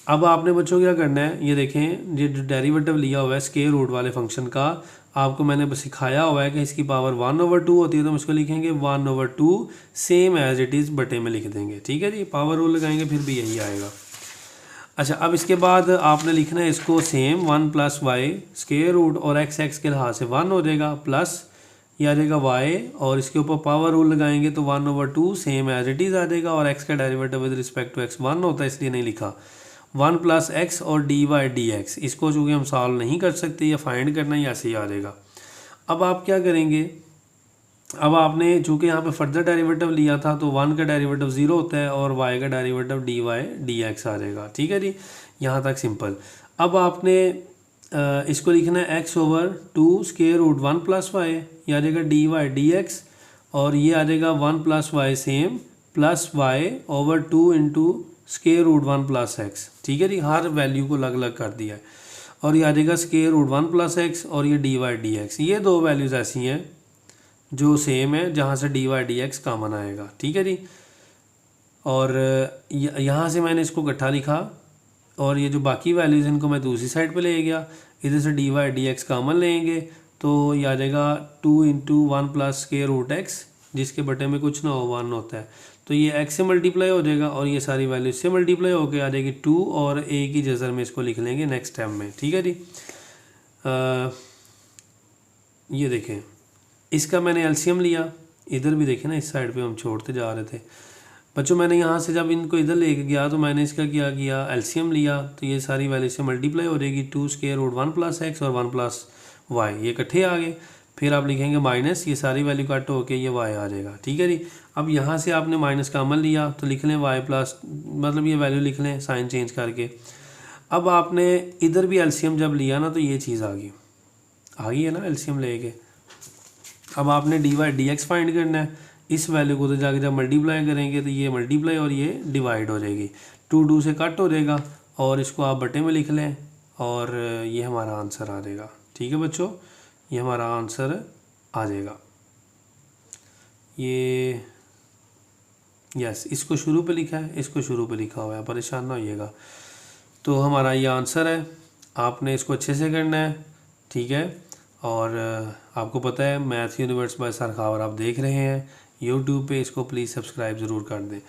Speaker 1: अब आपने बच्चों क्या करना है, ये देखें ये जो डेरिवेटिव लिया हुआ है स्क्वायर रूट वाले फंक्शन का, आपको मैंने बस सिखाया हुआ है कि इसकी पावर 1/2 होती है, तो हम इसको लिखेंगे 1/2 सेम एज इट इज़ बटे में लिख देंगे। ठीक है जी, पावर रूल लगाएंगे फिर भी यही आएगा। अच्छा, अब इसके बाद आपने लिखना है इसको सेम 1 + y स्क्वायर रूट और x के लिहाज से 1 हो जाएगा प्लस ये आ जाएगा y और इसके ऊपर पावर रूल लगाएंगे तो 1/2 सेम एज इट इज़ आ जाएगा और x का derivative with respect to x 1 होता है इसलिए नहीं लिखा। 1 + x और dy/dx, इसको चूँकि हम सॉल्व नहीं कर सकते या फाइंड करना ही ऐसे ही आ जाएगा। अब आप क्या करेंगे, अब आपने चूँकि यहाँ पे फर्दर डेरिवेटिव लिया था तो 1 का डेरिवेटिव 0 होता है और y का डेरिवेटिव dy/dx आ जाएगा। ठीक है जी, यहाँ तक सिंपल। अब आपने इसको लिखना है x/2 स्क्वायर रूट 1 + y, ये आ जाएगा dy/dx और ये आ जाएगा 1 + y same plus y/2 into square root 1 + x। ठीक है जी, हर वैल्यू को अलग अलग कर दिया है और ये आ जाएगा स्क्वायर रूट 1 + x और ये dy/dx। ये दो वैल्यूज़ ऐसी हैं जो सेम है जहाँ से dy/dx कॉमन आएगा। ठीक है जी, और यहाँ से मैंने इसको इकट्ठा लिखा और ये जो बाकी वैल्यूज़ इनको मैं दूसरी साइड पे ले गया, इधर से dy/dx कॉमन लेंगे तो ये आ जाएगा 2 × 1 + स्क्वायर रूट x, जिसके बटे में कुछ ना हो 1 होता है, तो ये x से मल्टीप्लाई हो जाएगा और ये सारी वैल्यू से मल्टीप्लाई होकर आ जाएगी 2 और a की जगह में इसको लिख लेंगे नेक्स्ट स्टेप में। ठीक है जी, ये देखें इसका मैंने एलसीएम लिया, इधर भी देखें ना इस साइड पे हम छोड़ते जा रहे थे बच्चों, मैंने यहाँ से जब इनको इधर लेके गया तो मैंने इसका क्या किया, एलसीएम लिया तो ये सारी वैल्यू से मल्टीप्लाई हो जाएगी 2 स्क्वायर रूट 1 + x और 1 + y, ये इकट्ठे आ गए। फिर आप लिखेंगे माइनस, ये सारी वैल्यू कट होके ये y आ जाएगा। ठीक है जी, अब यहाँ से आपने माइनस कॉमन लिया तो लिख लें y प्लस, मतलब ये वैल्यू लिख लें साइन चेंज करके। अब आपने इधर भी एलसीएम जब लिया ना तो ये चीज़ आ गई है ना एलसीएम लेके। अब आपने dy/dx फाइंड करना है, इस वैल्यू को तो जाके जब मल्टीप्लाई करेंगे तो ये मल्टीप्लाई और ये डिवाइड हो जाएगी, 2 से कट हो जाएगा और इसको आप बटे में लिख लें और ये हमारा आंसर आ जाएगा। ठीक है बच्चों, ये हमारा आंसर आ जाएगा। ये यस, इसको शुरू पे लिखा है, इसको शुरू पे लिखा हुआ है, परेशान ना होइएगा। तो हमारा ये आंसर है, आपने इसको अच्छे से करना है। ठीक है, और आपको पता है math universe by sir Khawar आप देख रहे हैं यूट्यूब पे, इसको प्लीज़ सब्सक्राइब ज़रूर कर दें।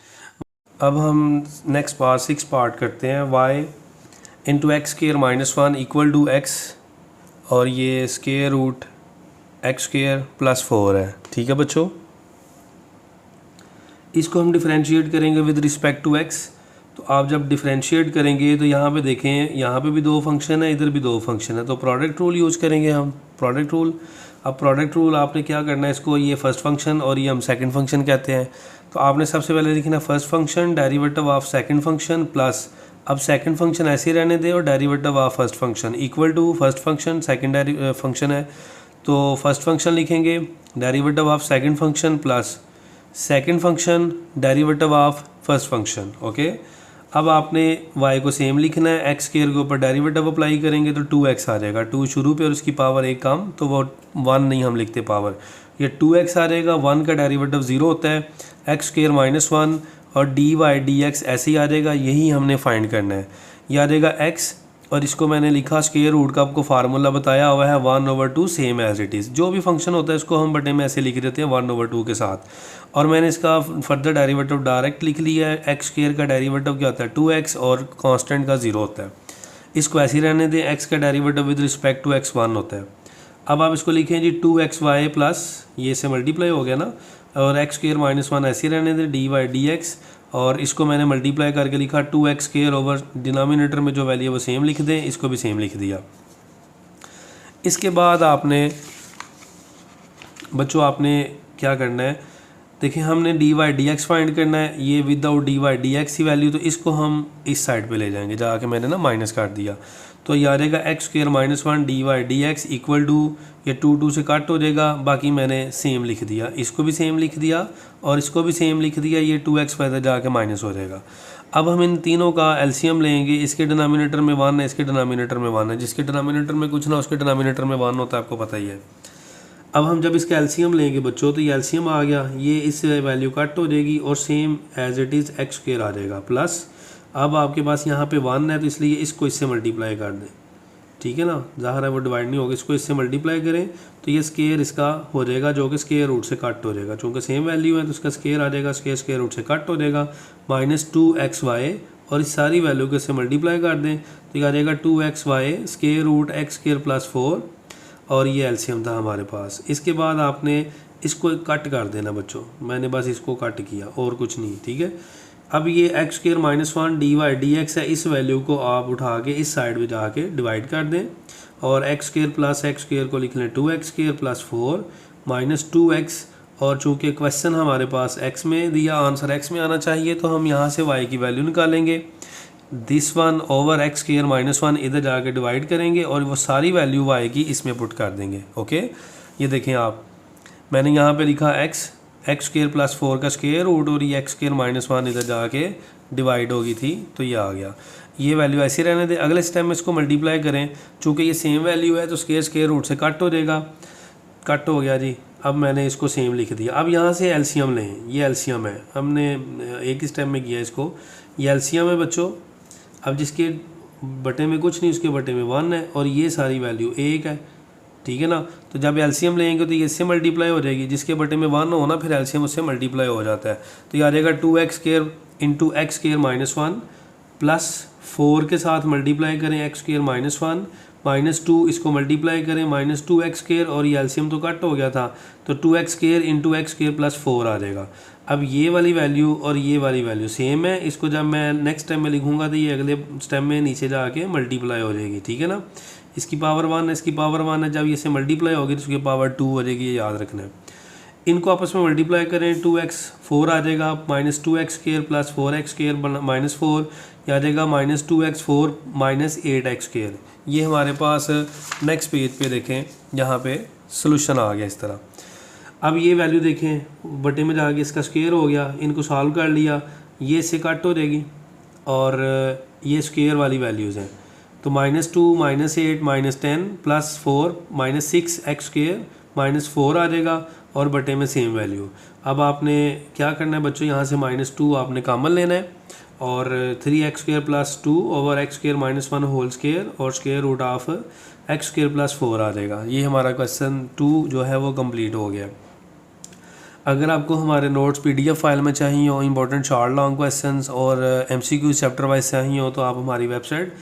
Speaker 1: अब हम नेक्स्ट पार्ट 6 पार्ट करते हैं, y × x² - 1 = x और ये स्क्वायर रूट x² + 4 है। ठीक है बच्चों, इसको हम डिफरेंशिएट करेंगे विद रिस्पेक्ट टू x। तो आप जब डिफरेंशिएट करेंगे तो यहाँ पे देखें, यहाँ पे भी 2 फंक्शन है, इधर भी 2 फंक्शन है, तो प्रोडक्ट रूल यूज़ करेंगे हम, प्रोडक्ट रूल। अब प्रोडक्ट रूल आपने क्या करना है, इसको ये फर्स्ट फंक्शन और ये हम सेकंड फंक्शन कहते हैं, तो आपने सबसे पहले लिखना first function derivative of second function plus, अब सेकंड फंक्शन ऐसे ही रहने दें और derivative of first function equal to first function second function है, तो फर्स्ट फंक्शन लिखेंगे derivative of second function plus second function derivative of first function. Okay, अब आपने y को सेम लिखना है, x² के ऊपर डेरिवेटिव अप्लाई करेंगे तो 2x आ जाएगा, 2 शुरू पे और उसकी पावर 1 कम, तो वो 1 नहीं हम लिखते पावर, ये 2x आ जाएगा। 1 का डेरिवेटिव 0 होता है, x² - 1 और dy/dx ऐसे ही आ जाएगा, यही हमने फाइंड करना है। ये आ जाएगा x और इसको मैंने लिखा स्क्वायर रूट का, आपको फार्मूला बताया हुआ है 1/2 सेम एज इट इज़, जो भी फंक्शन होता है इसको हम बटे में ऐसे लिख देते हैं 1/2 के साथ, और मैंने इसका फर्दर डेरिवेटिव डायरेक्ट लिख लिया है। x² का डेरिवेटिव क्या होता है 2x और कांस्टेंट का 0 होता है, इसको ऐसे ही रहने दें। x का derivative with respect to x 1 होता है। अब आप इसको लिखें जी 2xy प्लस, ये से मल्टीप्लाई हो गया ना, और x² - 1 ऐसे ही रहने दें dy/dx, और इसको मैंने मल्टीप्लाई करके लिखा 2x² ओवर डिनोमिनेटर में जो वैल्यू है वो सेम लिख दें, इसको भी सेम लिख दिया। इसके बाद आपने बच्चों आपने क्या करना है, देखिए हमने dy/dx फाइंड करना है, ये विदाउट dy/dx ही वैल्यू, तो इसको हम इस साइड पे ले जाएंगे, जाके मैंने ना माइनस कर दिया, तो ये आ जाएगा x square minus 1 d Y D x equal to, ये 2 से कट हो जाएगा, बाकी मैंने सेम लिख दिया, इसको भी सेम लिख दिया और इसको भी सेम लिख दिया, ये 2x पैदा जाके माइनस हो जाएगा। अब हम इन तीनों का एलसीएम लेंगे, इसके डिनोमिनेटर में 1 है, इसके डिनोमिनेटर में 1 है, जिसके डिनोमिनेटर में कुछ ना उसके डिनोमिनेटर में 1 होता है, आपको पता ही है। अब हम जब इसका एलसीएम लेंगे बच्चों, तो ये एलसीएम आ गया, ये इस वैल्यू कट हो जाएगी और same as it is x square आ जाएगा प्लस, अब आपके पास यहाँ पे 1 है तो इसलिए इसको इससे मल्टीप्लाई कर दें, ठीक है ना, ज़ाहिर है वो डिवाइड नहीं होगा, इसको इससे मल्टीप्लाई करें तो ये स्केयर इसका हो जाएगा जो कि स्केयर रूट से कट हो जाएगा, चूँकि सेम वैल्यू है तो इसका स्केयर आ जाएगा, स्केयर रूट से कट हो जाएगा -2xy और इस सारी वैल्यू को इससे मल्टीप्लाई कर दें तो ये आ जाएगा 2xy square root x square plus 4 और ये एलसीएम था हमारे पास। इसके बाद आपने इसको कट कर देना बच्चों, मैंने बस इसको कट किया और कुछ नहीं, ठीक है। अब ये x square minus 1 d Y D x है, इस वैल्यू को आप उठा के इस साइड में जाके डिवाइड कर दें और x square plus x square को लिख लें 2x square plus 4 minus 2x, और चूँकि क्वेश्चन हमारे पास x में दिया, आंसर x में आना चाहिए, तो हम यहाँ से y की वैल्यू निकालेंगे, this one over x square minus 1 इधर जाके डिवाइड करेंगे और वो सारी वैल्यू y की इसमें पुट कर देंगे। ओके, ये देखें आप, मैंने यहाँ पे लिखा एक्स स्क्वायर प्लस 4 का स्क्वायर रूट और ये एक्स स्क्वायर माइनस 1 इधर जाके डिवाइड होगी थी, तो ये आ गया, ये वैल्यू ऐसे रहने दें। अगले स्टेप में इसको मल्टीप्लाई करें, चूँकि ये सेम वैल्यू है तो स्क्वायर रूट से कट हो जाएगा, कट हो गया जी। अब मैंने इसको सेम लिख दिया। अब यहाँ से एलसीएम लें, ये एलसीएम है, हमने एक ही स्टेप में किया इसको, ये एलसीएम है बच्चों। अब जिसके बटे में कुछ नहीं उसके बटे में 1 है और ये सारी वैल्यू 1 है, ठीक है ना। तो जब एलसीएम लेंगे तो ये इससे मल्टीप्लाई हो जाएगी, जिसके बटे में 1 हो ना फिर एलसीएम उससे मल्टीप्लाई हो जाता है, तो ये आ जाएगा 2x square into x square minus 1 plus 4 के साथ मल्टीप्लाई करें एक्स स्क्वायर माइनस 1 माइनस 2, इसको मल्टीप्लाई करें -2x स्क्वायर और ये एलसीएम तो कट हो गया था, तो 2x square into x square plus 4 आ जाएगा। अब ये वाली वैल्यू और ये वाली वैल्यू सेम है, इसको जब मैं नेक्स्ट टाइम में लिखूंगा तो ये अगले स्टेप में नीचे जाके मल्टीप्लाई हो जाएगी, ठीक है ना। इसकी पावर 1 है, इसकी पावर 1 है, जब ये से मल्टीप्लाई होगी तो इसकी पावर 2 हो जाएगी, ये याद रखना है। इनको आपस में मल्टीप्लाई करें, 2x 4 आ जाएगा, -2x square plus 4x square minus 4, यह आ जाएगा -2x 4 माइनस 8x स्क्वायर। ये हमारे पास नेक्स्ट पेज पे देखें, यहाँ पे सोल्यूशन आ गया इस तरह। अब ये वैल्यू देखें, बटे में जाके इसका स्क्वायर हो गया, इनको सॉल्व कर लिया, ये इससे कट हो जाएगी और ये स्क्वायर वाली वैल्यूज़ हैं, तो -2 -8 -10 प्लस 4 -6x स्क्वायर -4 आ जाएगा और बटे में सेम वैल्यू। अब आपने क्या करना है बच्चों, यहाँ से -2 आपने कॉमन लेना है और 3x square plus 2 over x square minus 1 whole square और square root of x square plus 4 आ जाएगा। ये हमारा क्वेश्चन 2 जो है वो कंप्लीट हो गया। अगर आपको हमारे नोट्स PDF फाइल में चाहिए हो, इंपॉर्टेंट शॉर्ट लॉन्ग क्वेश्चंस और MCQ चैप्टर वाइज चाहिए हो, तो आप हमारी वेबसाइट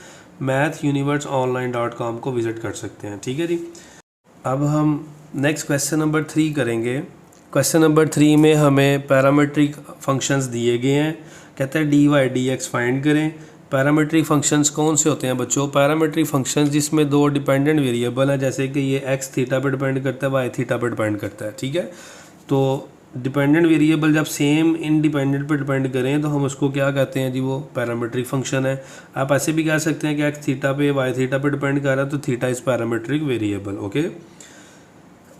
Speaker 1: mathuniverseonline.com को विज़िट कर सकते हैं, ठीक है जी। अब हम नेक्स्ट क्वेश्चन नंबर 3 करेंगे। क्वेश्चन नंबर 3 में हमें पैरामीट्रिक फंक्शंस दिए गए हैं, कहते हैं dy/dx फाइंड करें। पैरामीट्रिक फंक्शंस कौन से होते हैं बच्चों? पैरामीट्रिक फंक्शंस जिसमें 2 डिपेंडेंट वेरिएबल है, जैसे कि ये x थीटा पे डिपेंड करता है, y थीटा पे डिपेंड करता है, ठीक है। तो डिपेंडेंट वेरिएबल जब सेम इंडिपेंडेंट पे डिपेंड करें तो हम उसको क्या कहते हैं जी, वो पैरामीट्रिक फंक्शन है। आप ऐसे भी कह सकते हैं कि x थीटा पे y थीटा पे डिपेंड कर रहा है तो theta is parametric variable, okay.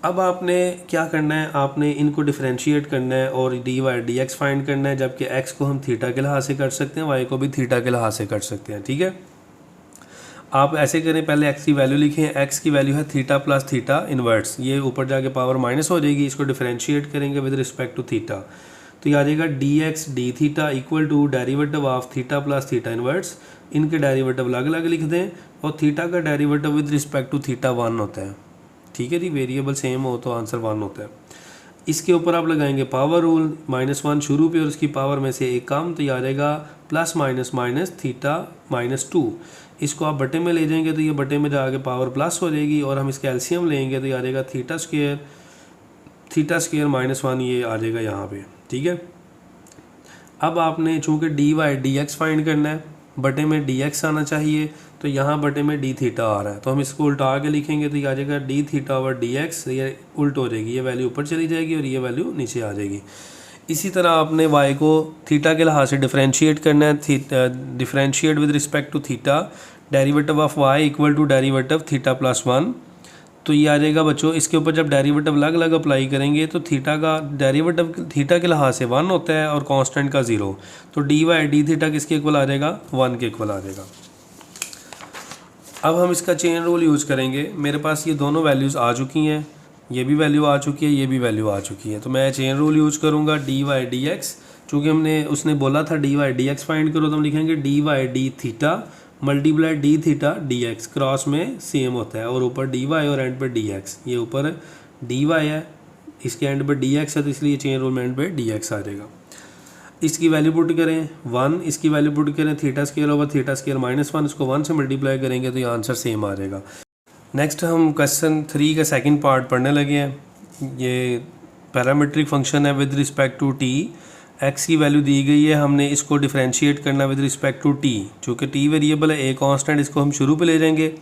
Speaker 1: अब आपने क्या करना है, आपने इनको डिफरेंशिएट करना है और dy/dx फाइंड करना है, जबकि x को हम थीटा के लिहाज से कर सकते हैं, y को भी थीटा के लिहाज से कर सकते हैं, ठीक है। आप ऐसे करें, पहले x की वैल्यू लिखें, x की वैल्यू है थीटा प्लस थीटा इन्वर्स, ये ऊपर जाके पावर माइनस हो जाएगी, इसको डिफरेंशिएट करेंगे विद रिस्पेक्ट टू थीटा, तो ये आ जाएगा dx d theta equal to derivative of theta plus theta inverse. इनके डेरिवेटिव अलग अलग लिख दें और थीटा का derivative with respect to theta 1 होता है, ठीक है जी। वेरिएबल सेम हो तो आंसर 1 होता है। इसके ऊपर आप लगाएंगे पावर रूल, -1 शुरू पे और उसकी पावर में से एक कम, तो ये आ जाएगा प्लस माइनस माइनस थीटा -2। इसको आप बटे में ले जाएंगे तो ये बटे में जाके पावर प्लस हो जाएगी और हम इसका एलसीएम लेंगे तो ये आ जाएगा थीटा स्क्वायर -1 ये आ जाएगा यहाँ पे, ठीक है। अब आपने चूँकि dy/dx फाइंड करना है, बटे में dx आना चाहिए, तो यहाँ बटे में d थीटा आ रहा है, तो हम इसको उल्टा के लिखेंगे तो ये आ जाएगा d थीटा ओवर dx, ये उल्ट हो जाएगी, ये वैल्यू ऊपर चली जाएगी और ये वैल्यू नीचे आ जाएगी। इसी तरह आपने y को थीटा के लिहाज से डिफरेंशिएट करना है, differentiate with respect to theta, derivative of y equal to derivative theta plus 1। तो ये आ जाएगा बच्चों, इसके ऊपर जब डेरिवेटिव अलग अलग अप्लाई करेंगे तो थीटा का डेरिवेटिव थीटा के लिहाज से 1 होता है और कांस्टेंट का 0, तो dy डी थीटा किसके इक्वल आ जाएगा, 1 के इक्वल आ जाएगा। अब हम इसका चेन रूल यूज़ करेंगे। मेरे पास ये दोनों वैल्यूज़ आ चुकी हैं, ये भी वैल्यू आ चुकी है, ये भी वैल्यू आ चुकी है, तो मैं चेन रूल यूज़ करूँगा dy dx। चूँकि उसने बोला था dy dx फाइंड करो, तो हम लिखेंगे dy D theta multiply D theta D x, cross में सेम होता है, और ऊपर डी वाई और एंड पे डी एक्स। ये ऊपर डी वाई है, इसके एंड पे डी एक्स है, तो इसलिए चेन रूल में एंड पे डी एक्स आ जाएगा। इसकी वैल्यू पुट करें 1, इसकी वैल्यू पुट करें theta square over theta square -1, इसको 1 से मल्टीप्लाई करेंगे तो ये आंसर सेम आ जाएगा। नेक्स्ट हम क्वेश्चन 3 का सेकेंड पार्ट पढ़ने लगे हैं। ये पैरामीट्रिक फंक्शन है with respect to t, x की वैल्यू दी गई है, हमने इसको डिफरेंशिएट करना विद रिस्पेक्ट टू t। चूँकि t वेरिएबल है, a कांस्टेंट, इसको हम शुरू पे ले जाएंगे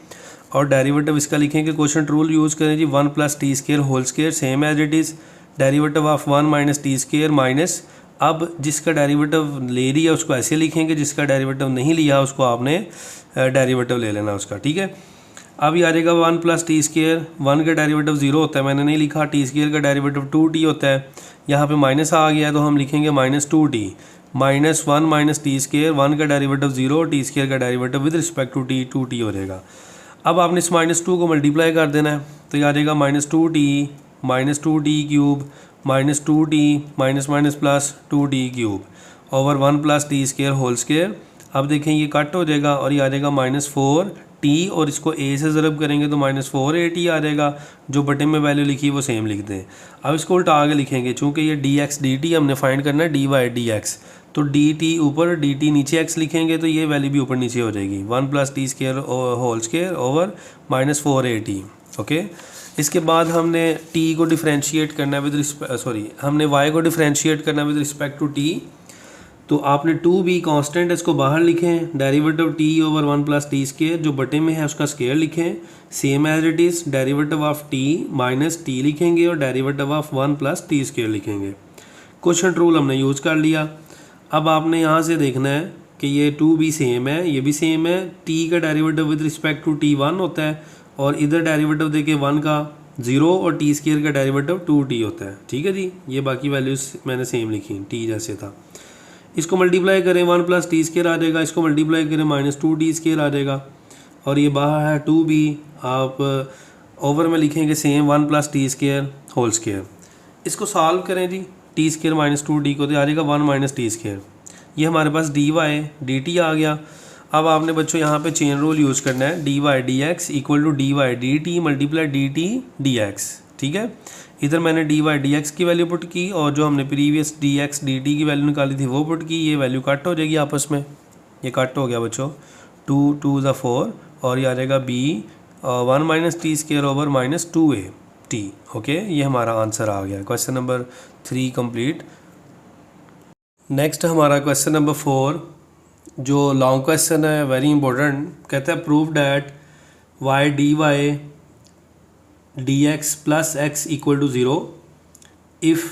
Speaker 1: और डेरिवेटिव इसका लिखेंगे। क्वोशिएंट रूल यूज़ करें जी, 1 + t square whole square same as it is, derivative of 1 - t square minus, अब जिसका डेरिवेटिव ले रही है उसको ऐसे लिखेंगे, जिसका डेरिवेटिव नहीं लिया उसको आपने डेरिवेटिव ले लेना उसका, ठीक है। अब ये आ जाएगा 1 + t स्केयर, 1 का डेरिवेटिव 0 होता है, मैंने नहीं लिखा, t स्केयर का डेरिवेटिव 2t होता है, यहाँ पे माइनस आ गया तो हम लिखेंगे -2t, -1 - t स्केयर, 1 का डेरिवेटिव 0, t स्केयर का derivative with respect to t 2t हो जाएगा। अब आपने इस -2 को मल्टीप्लाई कर देना है, तो ये आ जाएगा -2t cube -2t plus 2t cube over 1 + t square whole square. अब देखें ये कट हो जाएगा और ये आ जाएगा -4t, और इसको a से ज़रब करेंगे तो -4at आ जाएगा। जो बटे में वैल्यू लिखी वो सेम लिख दें। अब इसको उल्टा आगे लिखेंगे, चूँकि ये dx dt हमने फाइंड करना है dy dx, तो dt ऊपर dt नीचे x लिखेंगे तो ये वैल्यू भी ऊपर नीचे हो जाएगी, 1 + t square whole square over -4at। Okay, इसके बाद हमने t को डिफरेंशिएट करना है हमने y को डिफरेंशिएट करना है विद रिस्पेक्ट टू t। तो आपने 2b कांस्टेंट, इसको बाहर लिखें, derivative t over 1 + t square, जो बटे में है उसका स्केयर लिखें, same as it is, derivative of t minus t लिखेंगे और डेरिवेटिव ऑफ 1 + t स्केयर लिखेंगे। क्वोशिएंट रूल हमने यूज़ कर लिया। अब आपने यहाँ से देखना है कि ये 2b सेम है, ये भी सेम है, t का derivative with respect to t 1 होता है, और इधर डेरिवेटिव देके 1 का 0 और t स्केयर का डेरिवेटिव 2t होता है, ठीक है जी। ये बाकी वैल्यूज़ मैंने सेम लिखी, t जैसे था। इसको मल्टीप्लाई करें 1 + t स्केयर आ जाएगा, इसको मल्टीप्लाई करें -2t स्केयर आ जाएगा, और ये बाहर है 2b, आप ओवर में लिखेंगे same 1 + t square whole square. इसको सॉल्व करें जी, t स्केयर -2t को, तो आ जाएगा 1 - t स्केयर। ये हमारे पास dy dt आ गया। अब आपने बच्चों यहाँ पे चेन रूल यूज़ करना है, dy dx equal to dy dt multiply dt dx, ठीक है। इधर मैंने dy dx की वैल्यू पुट की, और जो हमने प्रीवियस dx dt की वैल्यू निकाली थी वो पुट की। ये वैल्यू कट हो जाएगी आपस में, ये कट हो गया बच्चों, 2 2 = 4, और ये आ जाएगा b 1 - t square over -2at। Okay, ये हमारा आंसर आ गया। Question number 3 complete. नेक्स्ट हमारा क्वेश्चन नंबर 4, जो लॉन्ग क्वेश्चन है, वेरी इंपॉर्टेंट। कहता है prove that y dy dx + x = 0 if,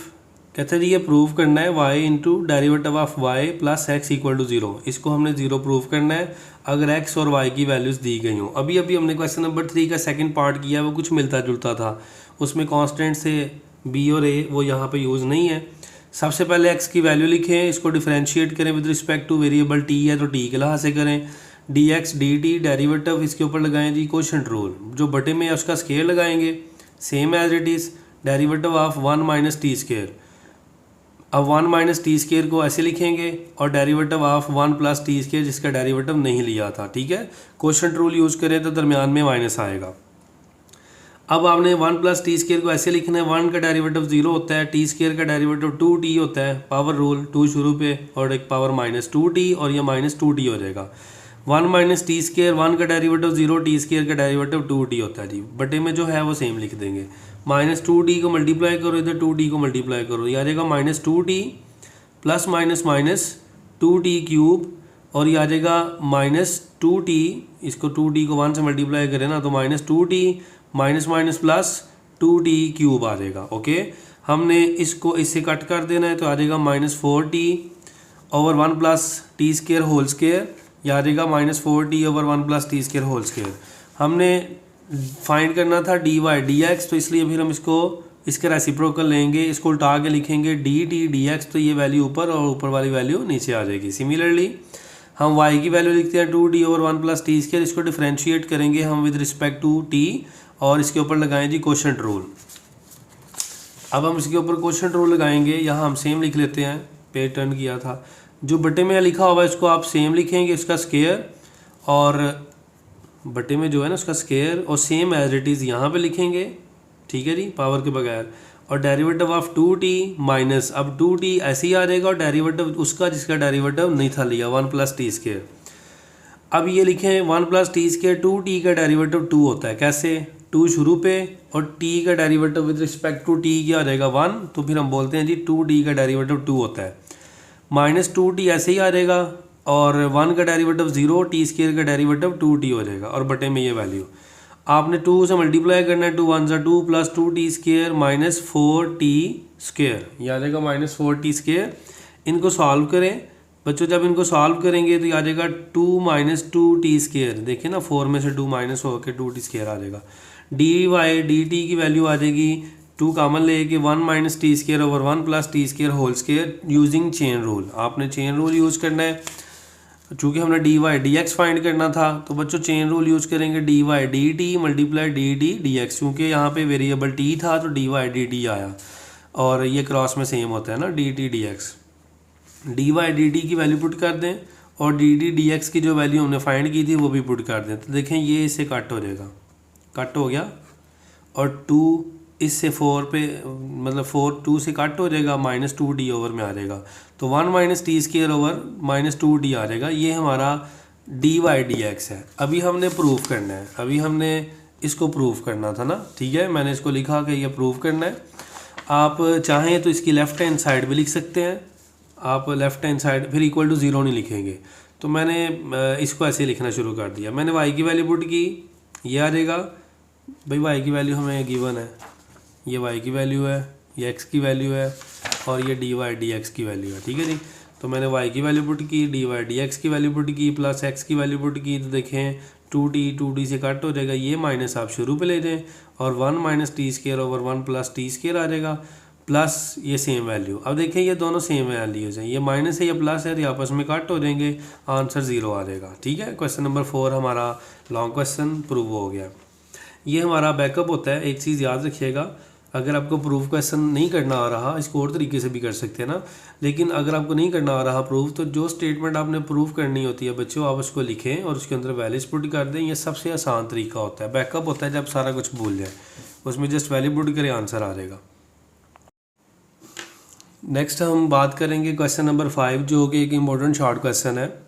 Speaker 1: कहते हैं जी ये प्रूव करना है y into derivative of y + x = 0। इसको हमने 0 प्रूव करना है अगर x और y की वैल्यूज़ दी गई हों। अभी हमने क्वेश्चन नंबर 3 का सेकंड पार्ट किया, वो कुछ मिलता जुलता था, उसमें कांस्टेंट से b और a वो यहाँ पे यूज़ नहीं है। सबसे पहले x की वैल्यू लिखें, इसको डिफरेंशिएट करें with respect two variable t है तो t के लिहाज से करें, dx dt डेरिवेटिव इसके ऊपर लगाएं जी क्वोशिएंट रूल, जो बटे में है उसका स्केयर लगाएंगे, same as it is, derivative of 1 - t square. अब 1 - t स्केयर को ऐसे लिखेंगे, और डेरिवेटिव ऑफ 1 + t स्केयर जिसका डेरिवेटिव नहीं लिया था, ठीक है। क्वोशिएंट रूल यूज़ करें तो दरमियान में माइनस आएगा। अब आपने 1 + t स्केयर को ऐसे लिखना है, 1 का डेरिवेटिव 0 होता है, t स्केयर का डेरिवेटिव 2t होता है, पावर रूल 2 शुरू पे और एक पावर -2t, और ये -2t हो जाएगा। 1 - t स्केयर, 1 का डेरिवेटिव 0, t स्केयर का डेरिवेटिव 2t होता है जी, बटे में जो है वो सेम लिख देंगे। -2t को मल्टीप्लाई करो, इधर 2t को मल्टीप्लाई करो, ये आ जाएगा -2t + -2t क्यूब, और ये आ जाएगा -2t, इसको 2t को 1 से मल्टीप्लाई करें ना तो -2t प्लस 2t³ आ जाएगा। ओके, हमने इसको इससे कट कर देना है तो आ जाएगा -4t/1 + t² या आ जाएगा -4t/1 + t²। हमने फाइंड करना था dy/dx, तो इसलिए फिर हम इसको इसके रेसिप्रोकल लेंगे, इसको उल्टा के लिखेंगे dt/dx, तो ये वैल्यू ऊपर और ऊपर वाली वैल्यू नीचे आ जाएगी। सिमिलरली हम y की वैल्यू लिखते हैं 2t/1 + t², इसको डिफ्रेंशिएट करेंगे हम विद रिस्पेक्ट टू t और इसके ऊपर लगाएं जी कोशेंट रूल। अब हम इसके ऊपर कोशेंट रूल लगाएंगे, यहाँ हम सेम लिख लेते हैं, पे टर्न किया था, जो बटे में लिखा हुआ है इसको आप सेम लिखेंगे, इसका स्केयर, और बटे में जो है ना उसका स्केयर, और सेम एज इट इज़ यहाँ पे लिखेंगे, ठीक है जी, पावर के बगैर। और डेरिवेटिव ऑफ 2t माइनस, अब 2t ऐसे ही आ जाएगा और डेरिवेटिव उसका जिसका डेरिवेटिव नहीं था लिया 1 + t²। अब ये लिखें 1 + t², 2t का डेरिवेटिव 2 होता है, कैसे, 2 शुरू पे और t का derivative with respect to t क्या हो जाएगा 1, तो फिर हम बोलते हैं जी 2t का डेरिवेटिव 2 होता है। -2t ऐसे ही आ जाएगा और 1 का डेरिवेटिव 0, t² का डेरिवेटिव 2t हो जाएगा, और बटे में ये वैल्यू आपने 2 से मल्टीप्लाई करना है, 2 × 1 = 2 + 2t² -4t², ये आ जाएगा -4t²। इनको सॉल्व करें बच्चों, जब इनको सॉल्व करेंगे तो ये आ जाएगा 2 - 2t², देखिए ना 4 में से 2 माइनस होकर 2t² आ जाएगा। dy/dt की वैल्यू आ जाएगी 2 कॉमन लेके 1 - t²/1 + t² using chain rule. आपने चेन रूल यूज़ करना है, चूँकि हमने dy/dx फाइंड करना था, तो बच्चों चेन रूल यूज़ करेंगे dy/dt × dt/dx, क्योंकि यहाँ पे वेरिएबल t था तो dy/dt आया, और ये क्रॉस में सेम होता है ना dt/dx। dy/dt की वैल्यू पुट कर दें और dt/dx की जो वैल्यू हमने फाइंड की थी वो भी पुट कर दें, तो देखें ये इससे कट हो जाएगा, कट हो गया, और 2 इससे 4 पे मतलब 4 2 से कट हो जाएगा, -2t ओवर में आ जाएगा, तो 1 - t² -2t आ जाएगा। ये हमारा dy/dx है। अभी हमने प्रूफ करना है, अभी हमने इसको प्रूफ करना था ना, ठीक है, मैंने इसको लिखा कि ये प्रूफ करना है। आप चाहें तो इसकी लेफ़्ट हैंड साइड भी लिख सकते हैं, आप लेफ़्ट हैंड साइड फिर = 0 नहीं लिखेंगे, तो मैंने इसको ऐसे लिखना शुरू कर दिया। मैंने y की वैल्यू पुट की, ये आ जाएगा भाई, y की वैल्यू हमें गिवन है, ये y की वैल्यू है, ये x की वैल्यू है, और ये dy/dx की वैल्यू है, ठीक है जी। तो मैंने y की वैल्यू पुट की, dy/dx की वैल्यू पुट की, प्लस x की वैल्यू पुट की, तो देखें 2t से कट हो जाएगा, ये माइनस आप शुरू पे ले जाएं, और 1 - t²/1 + t² आ जाएगा, प्लस ये सेम वैल्यू। अब देखें ये दोनों सेम वैल्यूज़ हैं, ये माइनस है, ये प्लस है, तो आपस में कट हो जाएंगे, आंसर 0 आ जाएगा, ठीक है। क्वेश्चन नंबर 4 हमारा लॉन्ग क्वेश्चन प्रूव हो गया। ये हमारा बैकअप होता है। एक चीज़ याद रखिएगा, अगर आपको प्रूफ क्वेश्चन नहीं करना आ रहा, इसको और तरीके से भी कर सकते हैं ना, लेकिन अगर आपको नहीं करना आ रहा प्रूफ, तो जो स्टेटमेंट आपने प्रूफ करनी होती है बच्चों, आप उसको लिखें और उसके अंदर वैल्यूज पुट कर दें। ये सबसे आसान तरीका होता है। बैकअप होता है जब सारा कुछ भूल जाए, उसमें जस्ट वैल्यू पुट करें, आंसर आ जाएगा। नेक्स्ट हम बात करेंगे क्वेश्चन नंबर 5, जो कि एक इम्पोर्टेंट शॉर्ट क्वेश्चन है।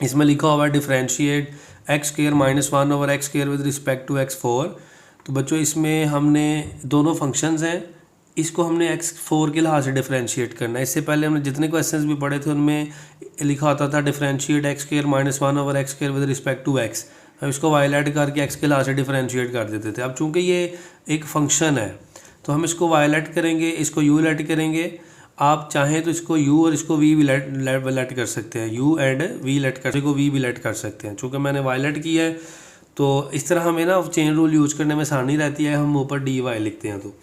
Speaker 1: इसमें लिखा हुआ है differentiate x² - 1/x² with respect to x4। तो बच्चों इसमें हमने दोनों फंक्शंस हैं, इसको हमने x4 के लिहाज से डिफ्रेंशिएट करना है। इससे पहले हमने जितने क्वेश्चंस भी पढ़े थे उनमें लिखा होता था differentiate x² - 1/x² with respect to x। हम इसको वायलेट करके x के लिहाज से डिफ्रेंशिएट कर देते थे। अब चूँकि ये एक फंक्शन है तो हम इसको वायलेट करेंगे, इसको u लेट करेंगे। आप चाहें तो इसको u और इसको v भी लेट कर सकते हैं, u एंड v लेट कर, इसको v भी लेट कर सकते हैं। चूँकि मैंने वायलेट किया है तो इस तरह हमें ना चेन रूल यूज़ करने में आसानी रहती है। हम ऊपर dy लिखते हैं, तो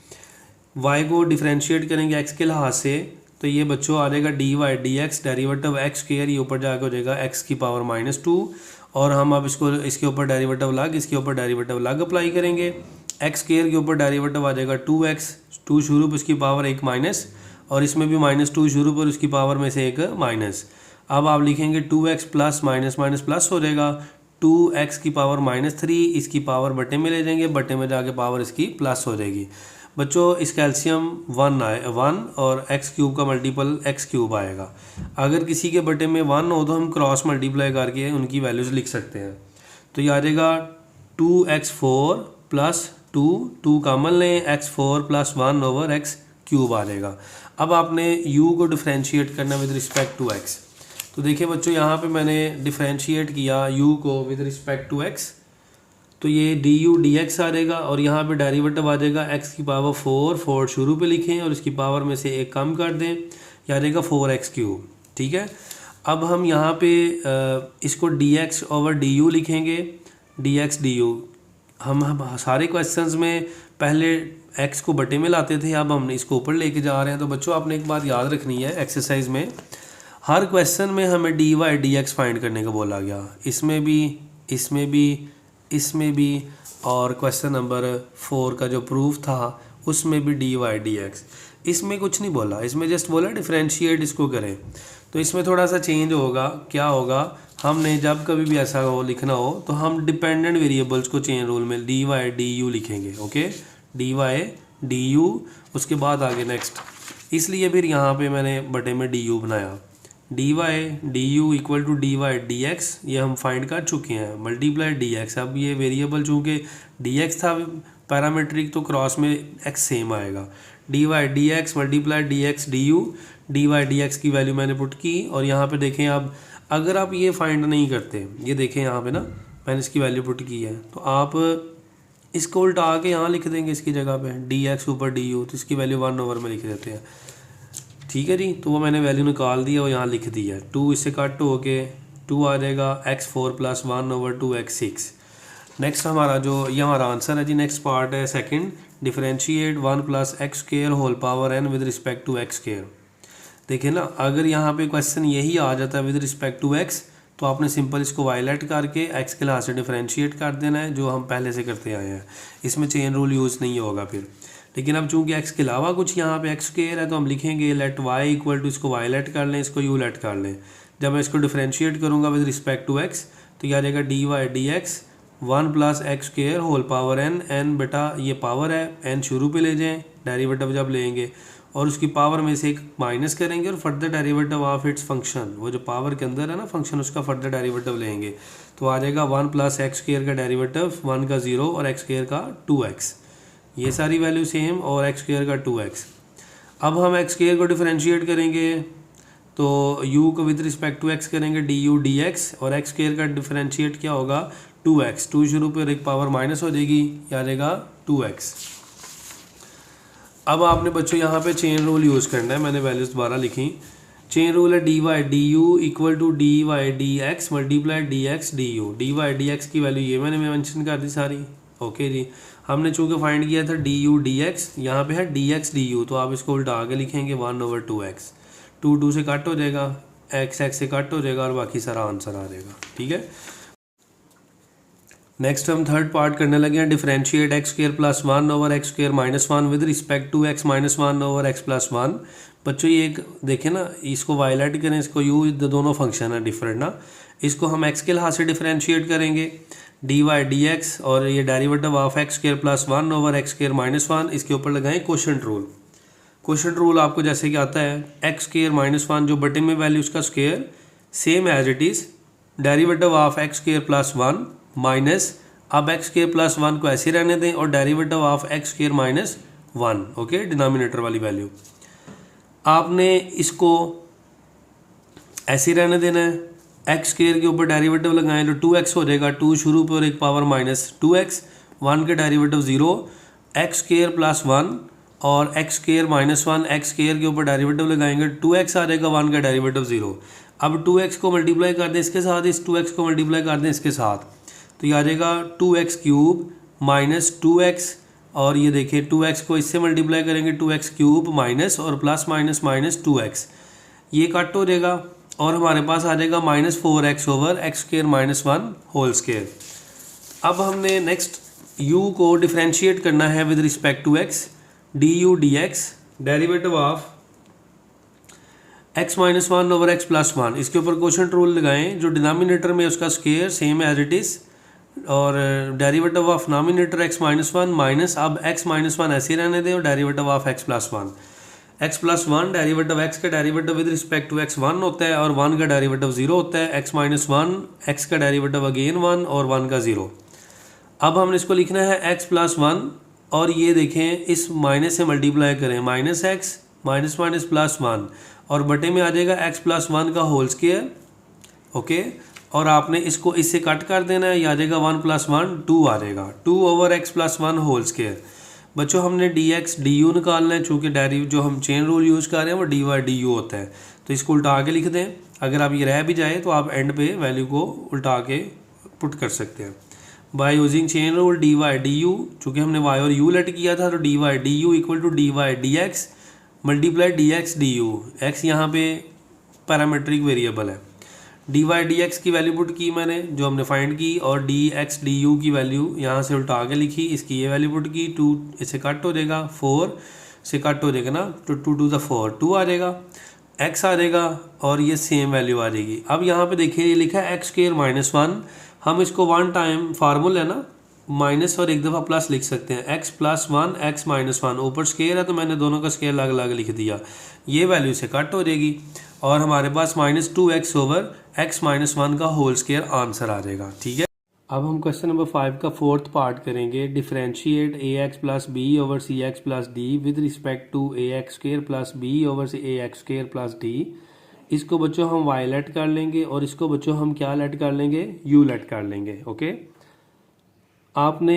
Speaker 1: y को डिफ्रेंशिएट करेंगे x के लिहाज से, तो ये बच्चों आ जाएगा dy/dx डेरिवेटिव x², ये ऊपर जाकर हो जाएगा x⁻²। और हम अब इसको इसके ऊपर डेरिवेटिव अलग, इसके ऊपर डेरिवेटिव अलग अप्लाई करेंगे। x² के ऊपर डेरिवेटिव आ जाएगा 2x, 2 शुरू पर उसकी पावर 1 माइनस, और इसमें भी -2 शुरू पर उसकी पावर में से 1 माइनस। अब आप लिखेंगे 2x plus minus minus plus हो जाएगा 2x की पावर -3, इसकी पावर बटे में ले जाएंगे, बटे में जाके पावर इसकी प्लस हो जाएगी। बच्चों इस कैल्शियम 1 और x³ का मल्टीपल x³ आएगा। अगर किसी के बटे में 1 हो तो हम क्रॉस मल्टीप्लाई करके उनकी वैल्यूज़ लिख सकते हैं। तो ये आ जाएगा 2x4 + 2 कॉमन लें, x4 + 1/x³ आ जाएगा। अब आपने u को डिफ्रेंशिएट करना विद रिस्पेक्ट टू x। तो देखिए बच्चों यहाँ पे मैंने डिफ्रेंशिएट किया u को विद रिस्पेक्ट टू x, तो ये डी यू डी एक्स आ जाएगा और यहाँ पे डेरिवेटिव आ जाएगा एक्स की पावर 4 शुरू पे लिखें और इसकी पावर में से एक कम कर दें, या आ जाएगा 4x³। ठीक है, अब हम यहाँ पे इसको dx ओवर du लिखेंगे, dx du। हम सारे क्वेश्चंस में पहले x को बटे में लाते थे, अब हम इसको ऊपर लेके जा रहे हैं। तो बच्चों आपने एक बात याद रखनी है, एक्सरसाइज में हर क्वेश्चन में हमें dy dx फाइंड करने का बोला गया, इसमें भी, इसमें भी, इसमें भी, और क्वेश्चन नंबर 4 का जो प्रूफ था उसमें भी dy dx। इसमें कुछ नहीं बोला, इसमें जस्ट बोला डिफरेंशिएट इसको करें। तो इसमें थोड़ा सा चेंज होगा, क्या होगा, हमने जब कभी भी ऐसा हो लिखना हो तो हम डिपेंडेंट वेरिएबल्स को चेन रूल में dy du लिखेंगे। ओके, dy du, उसके बाद आगे नेक्स्ट, इसलिए फिर यहाँ पे मैंने बटे में du बनाया। dy du equal to dy dx, ये हम फाइंड कर चुके हैं, मल्टीप्लाई dx। अब ये वेरिएबल चूँकि dx था पैरामीट्रिक, तो क्रॉस में x सेम आएगा। dy dx multiply dx du, dy dx की वैल्यू मैंने पुट की। और यहाँ पे देखें, अब अगर आप ये फाइंड नहीं करते, ये देखें यहाँ पे ना मैंने इसकी वैल्यू पुट की है, तो आप इसको उल्टा के यहाँ लिख देंगे इसकी जगह पे dx ऊपर du, तो इसकी वैल्यू 1 ओवर में लिख देते हैं। ठीक है जी, तो वो मैंने वैल्यू निकाल दिया और यहाँ लिख दी है। 2 इससे कट हो के 2 आ जाएगा x4 + 1 ओवर 2x6। नेक्स्ट हमारा जो ये हमारा आंसर है जी। नेक्स्ट पार्ट है second, differentiate 1 + x² whole power n with respect to x²। देखिए ना, अगर यहाँ पे क्वेश्चन यही आ जाता है विद रिस्पेक्ट टू x, तो आपने सिंपल इसको वायलेट करके x के लिहाज से डिफरेंशिएट कर देना है, जो हम पहले से करते आए हैं। इसमें चेन रूल यूज़ नहीं होगा फिर। लेकिन अब चूंकि x के अलावा कुछ यहाँ पे x² है, तो हम लिखेंगे लेट y इक्वल टू, इसको वायलेट कर लें, इसको u लेट कर लें। जब मैं इसको डिफरेंशिएट करूँगा विद रिस्पेक्ट टू x, तो यह आ जाएगा dy dx 1 + x² whole power n। n बेटा ये पावर है, n शुरू पे ले जाएं डेरिवेटिव जब लेंगे, और उसकी पावर में से एक माइनस करेंगे और further derivative of its function, वो जो पावर के अंदर है ना फंक्शन, उसका फर्दर डेरिवेटिव लेंगे। तो आ जाएगा 1 + x² का डेरिवेटिव 1 का 0 और x² का 2x, ये सारी वैल्यू सेम, और x² का 2x। अब हम x² को डिफरेंशिएट करेंगे, तो u को विद रिस्पेक्ट टू x करेंगे du dx, और x² का डिफरेंशिएट क्या होगा 2x, 2 शुरू पर एक पावर माइनस हो जाएगी, या आ जाएगा 2x। अब आपने बच्चों यहाँ पे चेन रूल यूज़ करना है, मैंने वैल्यूज दोबारा लिखी। चेन रूल है dy du equal to dy dx multiply dx du। dy dx की वैल्यू ये मैंने मेंशन कर दी सारी। ओके जी, हमने चूँकि फाइंड किया था du dx, यहाँ पे है dx du, तो आप इसको उल्टा आगे लिखेंगे 1 ओवर 2x। 2 से कट हो जाएगा, x से कट हो जाएगा, और बाकी सारा आंसर आ जाएगा। ठीक है, नेक्स्ट हम थर्ड पार्ट करने लगे हैं, differentiate x² + 1 over x² - 1 with respect to x - 1 over x + 1। बच्चों ये एक देखें ना, इसको वायलेट करें, इसको u, दोनों फंक्शन है डिफरेंट ना, इसको हम x के लिहाज से डिफरेंशिएट करेंगे dy dx, और ये derivative of x² + 1 over x² - 1, इसके ऊपर लगाएं क्वोशंट रूल। क्वोशंट रूल आपको जैसे कि आता है, x² - 1 जो बटे में वैल्यू उसका square, same as it is derivative of x² + 1 minus, अब x² + 1 को ऐसे रहने दें, और derivative of x² - 1, okay, denominator वाली वैल्यू आपने इसको ऐसे रहने देना है। x² के ऊपर डेरिवेटिव लगाएं तो 2x हो जाएगा, 2 शुरू पर एक पावर माइनस 2x, 1 के डेरिवेटिव 0, x² + 1 और x² - 1, x² के ऊपर डेरिवेटिव लगाएंगे 2x आ जाएगा, 1 का डेरिवेटिव 0। अब 2x को मल्टीप्लाई कर दें इसके साथ, इस 2x को मल्टीप्लाई कर दें इसके साथ, तो ये आ जाएगा 2x³ - 2x, और ये देखिए 2x को इससे मल्टीप्लाई करेंगे 2x³ माइनस और प्लस माइनस माइनस 2x, ये कट हो जाएगा, और हमारे पास आ जाएगा -4x over x² - 1 whole square. अब हमने नेक्स्ट u को डिफरेंशिएट करना है with respect to x, du dx derivative of x - 1 over x + 1, इसके ऊपर क्वोशंट रूल लगाएं, जो डिनोमिनेटर में उसका square same as it is, और derivative of numerator x - 1 minus, अब x - 1 ऐसे रहने दें, और derivative of x + 1, x + 1 derivative x का derivative with respect to x 1 होता है, और 1 का डेरिवेटिव 0 होता है, x - 1 x का डेरिवेटिव अगेन 1 और 1 का 0। अब हमने इसको लिखना है x + 1, और ये देखें इस माइनस से मल्टीप्लाई करें, -x - +1, और बटे में आ जाएगा x + 1 का होल स्क्वायर। ओके, और आपने इसको इससे कट कर देना है, ये आ जाएगा 1 + 1 2 आ जाएगा, 2/x+1 होल स्क्वायर। बच्चों हमने dx du निकालना है, चूँकि डेरिव जो हम चेन रूल यूज़ कर रहे हैं वो dy du होता है, तो इसको उल्टा के लिख दें। अगर आप ये रह भी जाए तो आप एंड पे वैल्यू को उल्टा के पुट कर सकते हैं by using chain rule dy du। चूँकि हमने y और u लेट किया था तो dy du equal to dy dx multiply dx du। x यहाँ पे पैरामीट्रिक वेरिएबल है। dy dx की वैल्यू पुट की मैंने जो हमने फाइंड की, और dx du की वैल्यू यहाँ से उल्टा के लिखी, इसकी ये वैल्यू पुट की। 2 इससे कट हो जाएगा, 4 से कट हो जाएगा ना, तो 2 to the 4 2 आ जाएगा, x आ जाएगा और ये सेम वैल्यू आ जाएगी। अब यहाँ पे देखिए ये लिखा है x² - 1, हम इसको 1 टाइम फार्मूला है ना, माइनस और एक दफ़ा प्लस लिख सकते हैं, x + 1 x - 1, ऊपर स्केयर है तो मैंने दोनों का स्केयर अलग अलग लिख दिया, ये वैल्यू से कट हो जाएगी और हमारे पास -2x/x - 1 का होल स्केयर आंसर आ जाएगा। ठीक है, अब हम क्वेश्चन नंबर 5 का 4th पार्ट करेंगे। Differentiate ax + b/cx + d with respect to ax² + b/ax² + d। इसको बच्चों हम y लेट कर लेंगे और इसको बच्चों हम क्या लेट कर लेंगे, u लेट कर लेंगे। ओके, आपने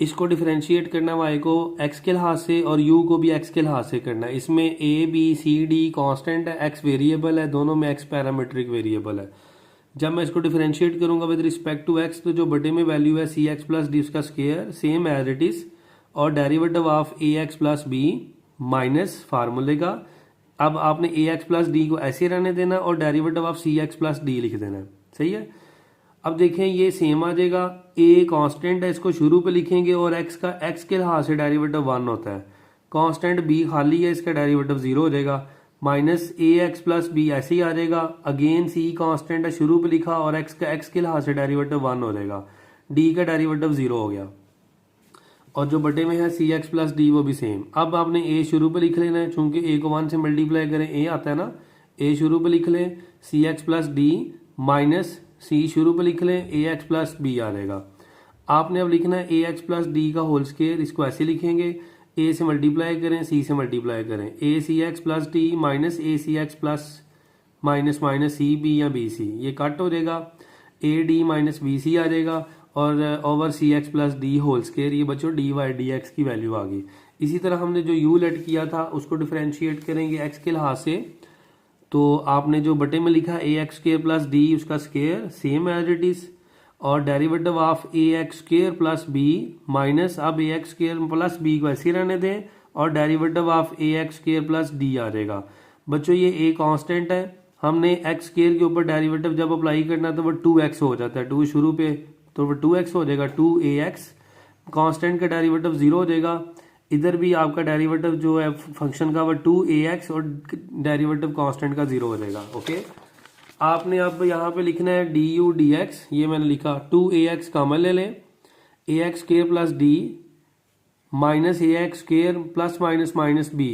Speaker 1: इसको डिफरेंशिएट करना y को x के लिहाज से और u को भी x के लिहाज से करना है। इसमें a b c d constant है, x वेरिएबल है, दोनों में x पैरामीट्रिक वेरिएबल है। जब मैं इसको डिफरेंशिएट करूंगा विद रिस्पेक्ट टू x, तो जो बटे में वैल्यू है cx + d उसका square same as it is, और derivative of ax + b minus फार्मूले का। अब आपने ax + d को ऐसे रहने देना और डेरिवेटिव ऑफ cx + d लिख देना है। सही है, अब देखें ये सेम आ जाएगा, a कांस्टेंट है, इसको शुरू पे लिखेंगे और x के लिहाज से डेरिवेटिव 1 होता है, कांस्टेंट b खाली है, इसका डेरिवेटिव 0 हो जाएगा, माइनस ax + b ऐसे ही आ जाएगा। अगेन c कांस्टेंट है, शुरू पे लिखा और x के लिहाज से डेरिवेटिव 1 हो जाएगा, d का डेरिवेटिव 0 हो गया, और जो बटे में है cx + d वो भी सेम। अब आपने a शुरू पे लिख लेना है, चूंकि a को 1 से मल्टीप्लाई करें a आता है ना, a शुरू पे लिख लें, cx + d माइनस c शुरू पे लिख लें, ax + b आ जाएगा। आपने अब लिखना है ax + d का होल स्केयर, इसको ऐसे लिखेंगे, a से मल्टीप्लाई करें, c से मल्टीप्लाई करें, acx + d minus acx plus minus minus cb या bc, ये कट हो जाएगा, ad - bc आ जाएगा और over cx + d whole square, ये बच्चों dy dx की वैल्यू आ गई। इसी तरह हमने जो u लेट किया था उसको डिफरेंशिएट करेंगे x के लिहाज से, तो आपने जो बटे में लिखा ax² + d उसका square same as it is, और derivative of ax² + b minus, अब ax² + b को ऐसे रहने दें और डेरिवेटिव ऑफ ax² + d आ जाएगा। बच्चों ये a कांस्टेंट है, हमने x² के ऊपर डेरिवेटिव जब अप्लाई करना तो वो 2x हो जाता है, 2 शुरू पे तो वो 2x हो जाएगा, 2ax, कांस्टेंट का डेरिवेटिव 0 हो जाएगा, इधर भी आपका डेरिवेटिव जो है फंक्शन का वो 2ax और डेरिवेटिव कांस्टेंट का 0 हो जाएगा। ओके, आपने अब यहाँ पे लिखना है du dx, ये मैंने लिखा, 2ax कॉमन ले लें, ax² + d minus ax² plus minus minus b,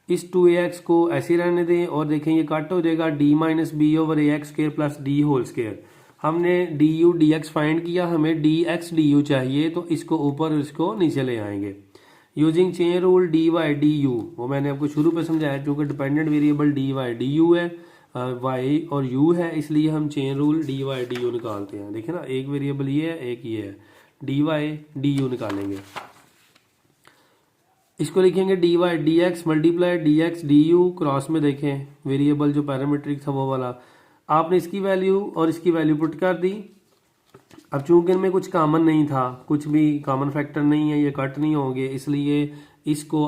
Speaker 1: इस 2ax को ऐसे रहने दें और देखें ये कट हो जाएगा, d - b/ax² + d whole square. हमने du dx फाइंड किया, हमें dx du चाहिए, तो इसको ऊपर और इसको नीचे ले आएंगे using chain rule dy du। वो मैंने आपको शुरू पे समझाया, क्योंकि डिपेंडेंट वेरिएबल dy du है, y और u है, इसलिए हम चेन रूल dy du निकालते हैं। देखिए ना, एक वेरिएबल ये है, एक ये है, dy du निकालेंगे, इसको लिखेंगे dy dx multiply dx du, cross में देखें वेरिएबल जो पैरामीट्रिक था वो वाला, आपने इसकी वैल्यू और इसकी वैल्यू पुट कर दी। अब चूंकि इनमें कुछ कॉमन नहीं था, कुछ भी कॉमन फैक्टर नहीं है, ये कट नहीं होंगे, इसलिए इसको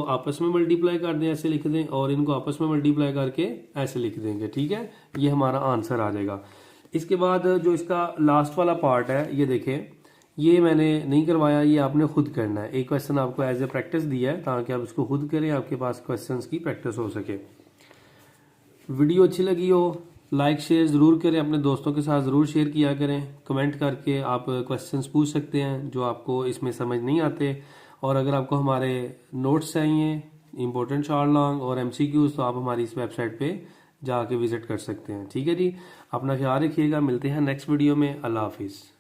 Speaker 1: आपस में मल्टीप्लाई कर दें, ऐसे लिख दें, और इनको आपस में मल्टीप्लाई करके ऐसे लिख देंगे। ठीक है, ये हमारा आंसर आ जाएगा। इसके बाद जो इसका लास्ट वाला पार्ट है, ये देखें, ये मैंने नहीं करवाया, ये आपने खुद करना है। एक क्वेश्चन आपको एज ए प्रैक्टिस दिया है ताकि आप इसको खुद करें, आपके पास क्वेश्चंस की प्रैक्टिस हो सके। वीडियो अच्छी लगी हो लाइक शेयर ज़रूर करें, अपने दोस्तों के साथ ज़रूर शेयर किया करें, कमेंट करके आप क्वेश्चंस पूछ सकते हैं जो आपको इसमें समझ नहीं आते, और अगर आपको हमारे नोट्स चाहिए, इंपॉर्टेंट शॉर्ट लॉन्ग और MCQs, तो आप हमारी इस वेबसाइट पे जाके विजिट कर सकते हैं। ठीक है जी, अपना ख्याल रखिएगा, मिलते हैं नेक्स्ट वीडियो में। अल्लाह हाफिज़।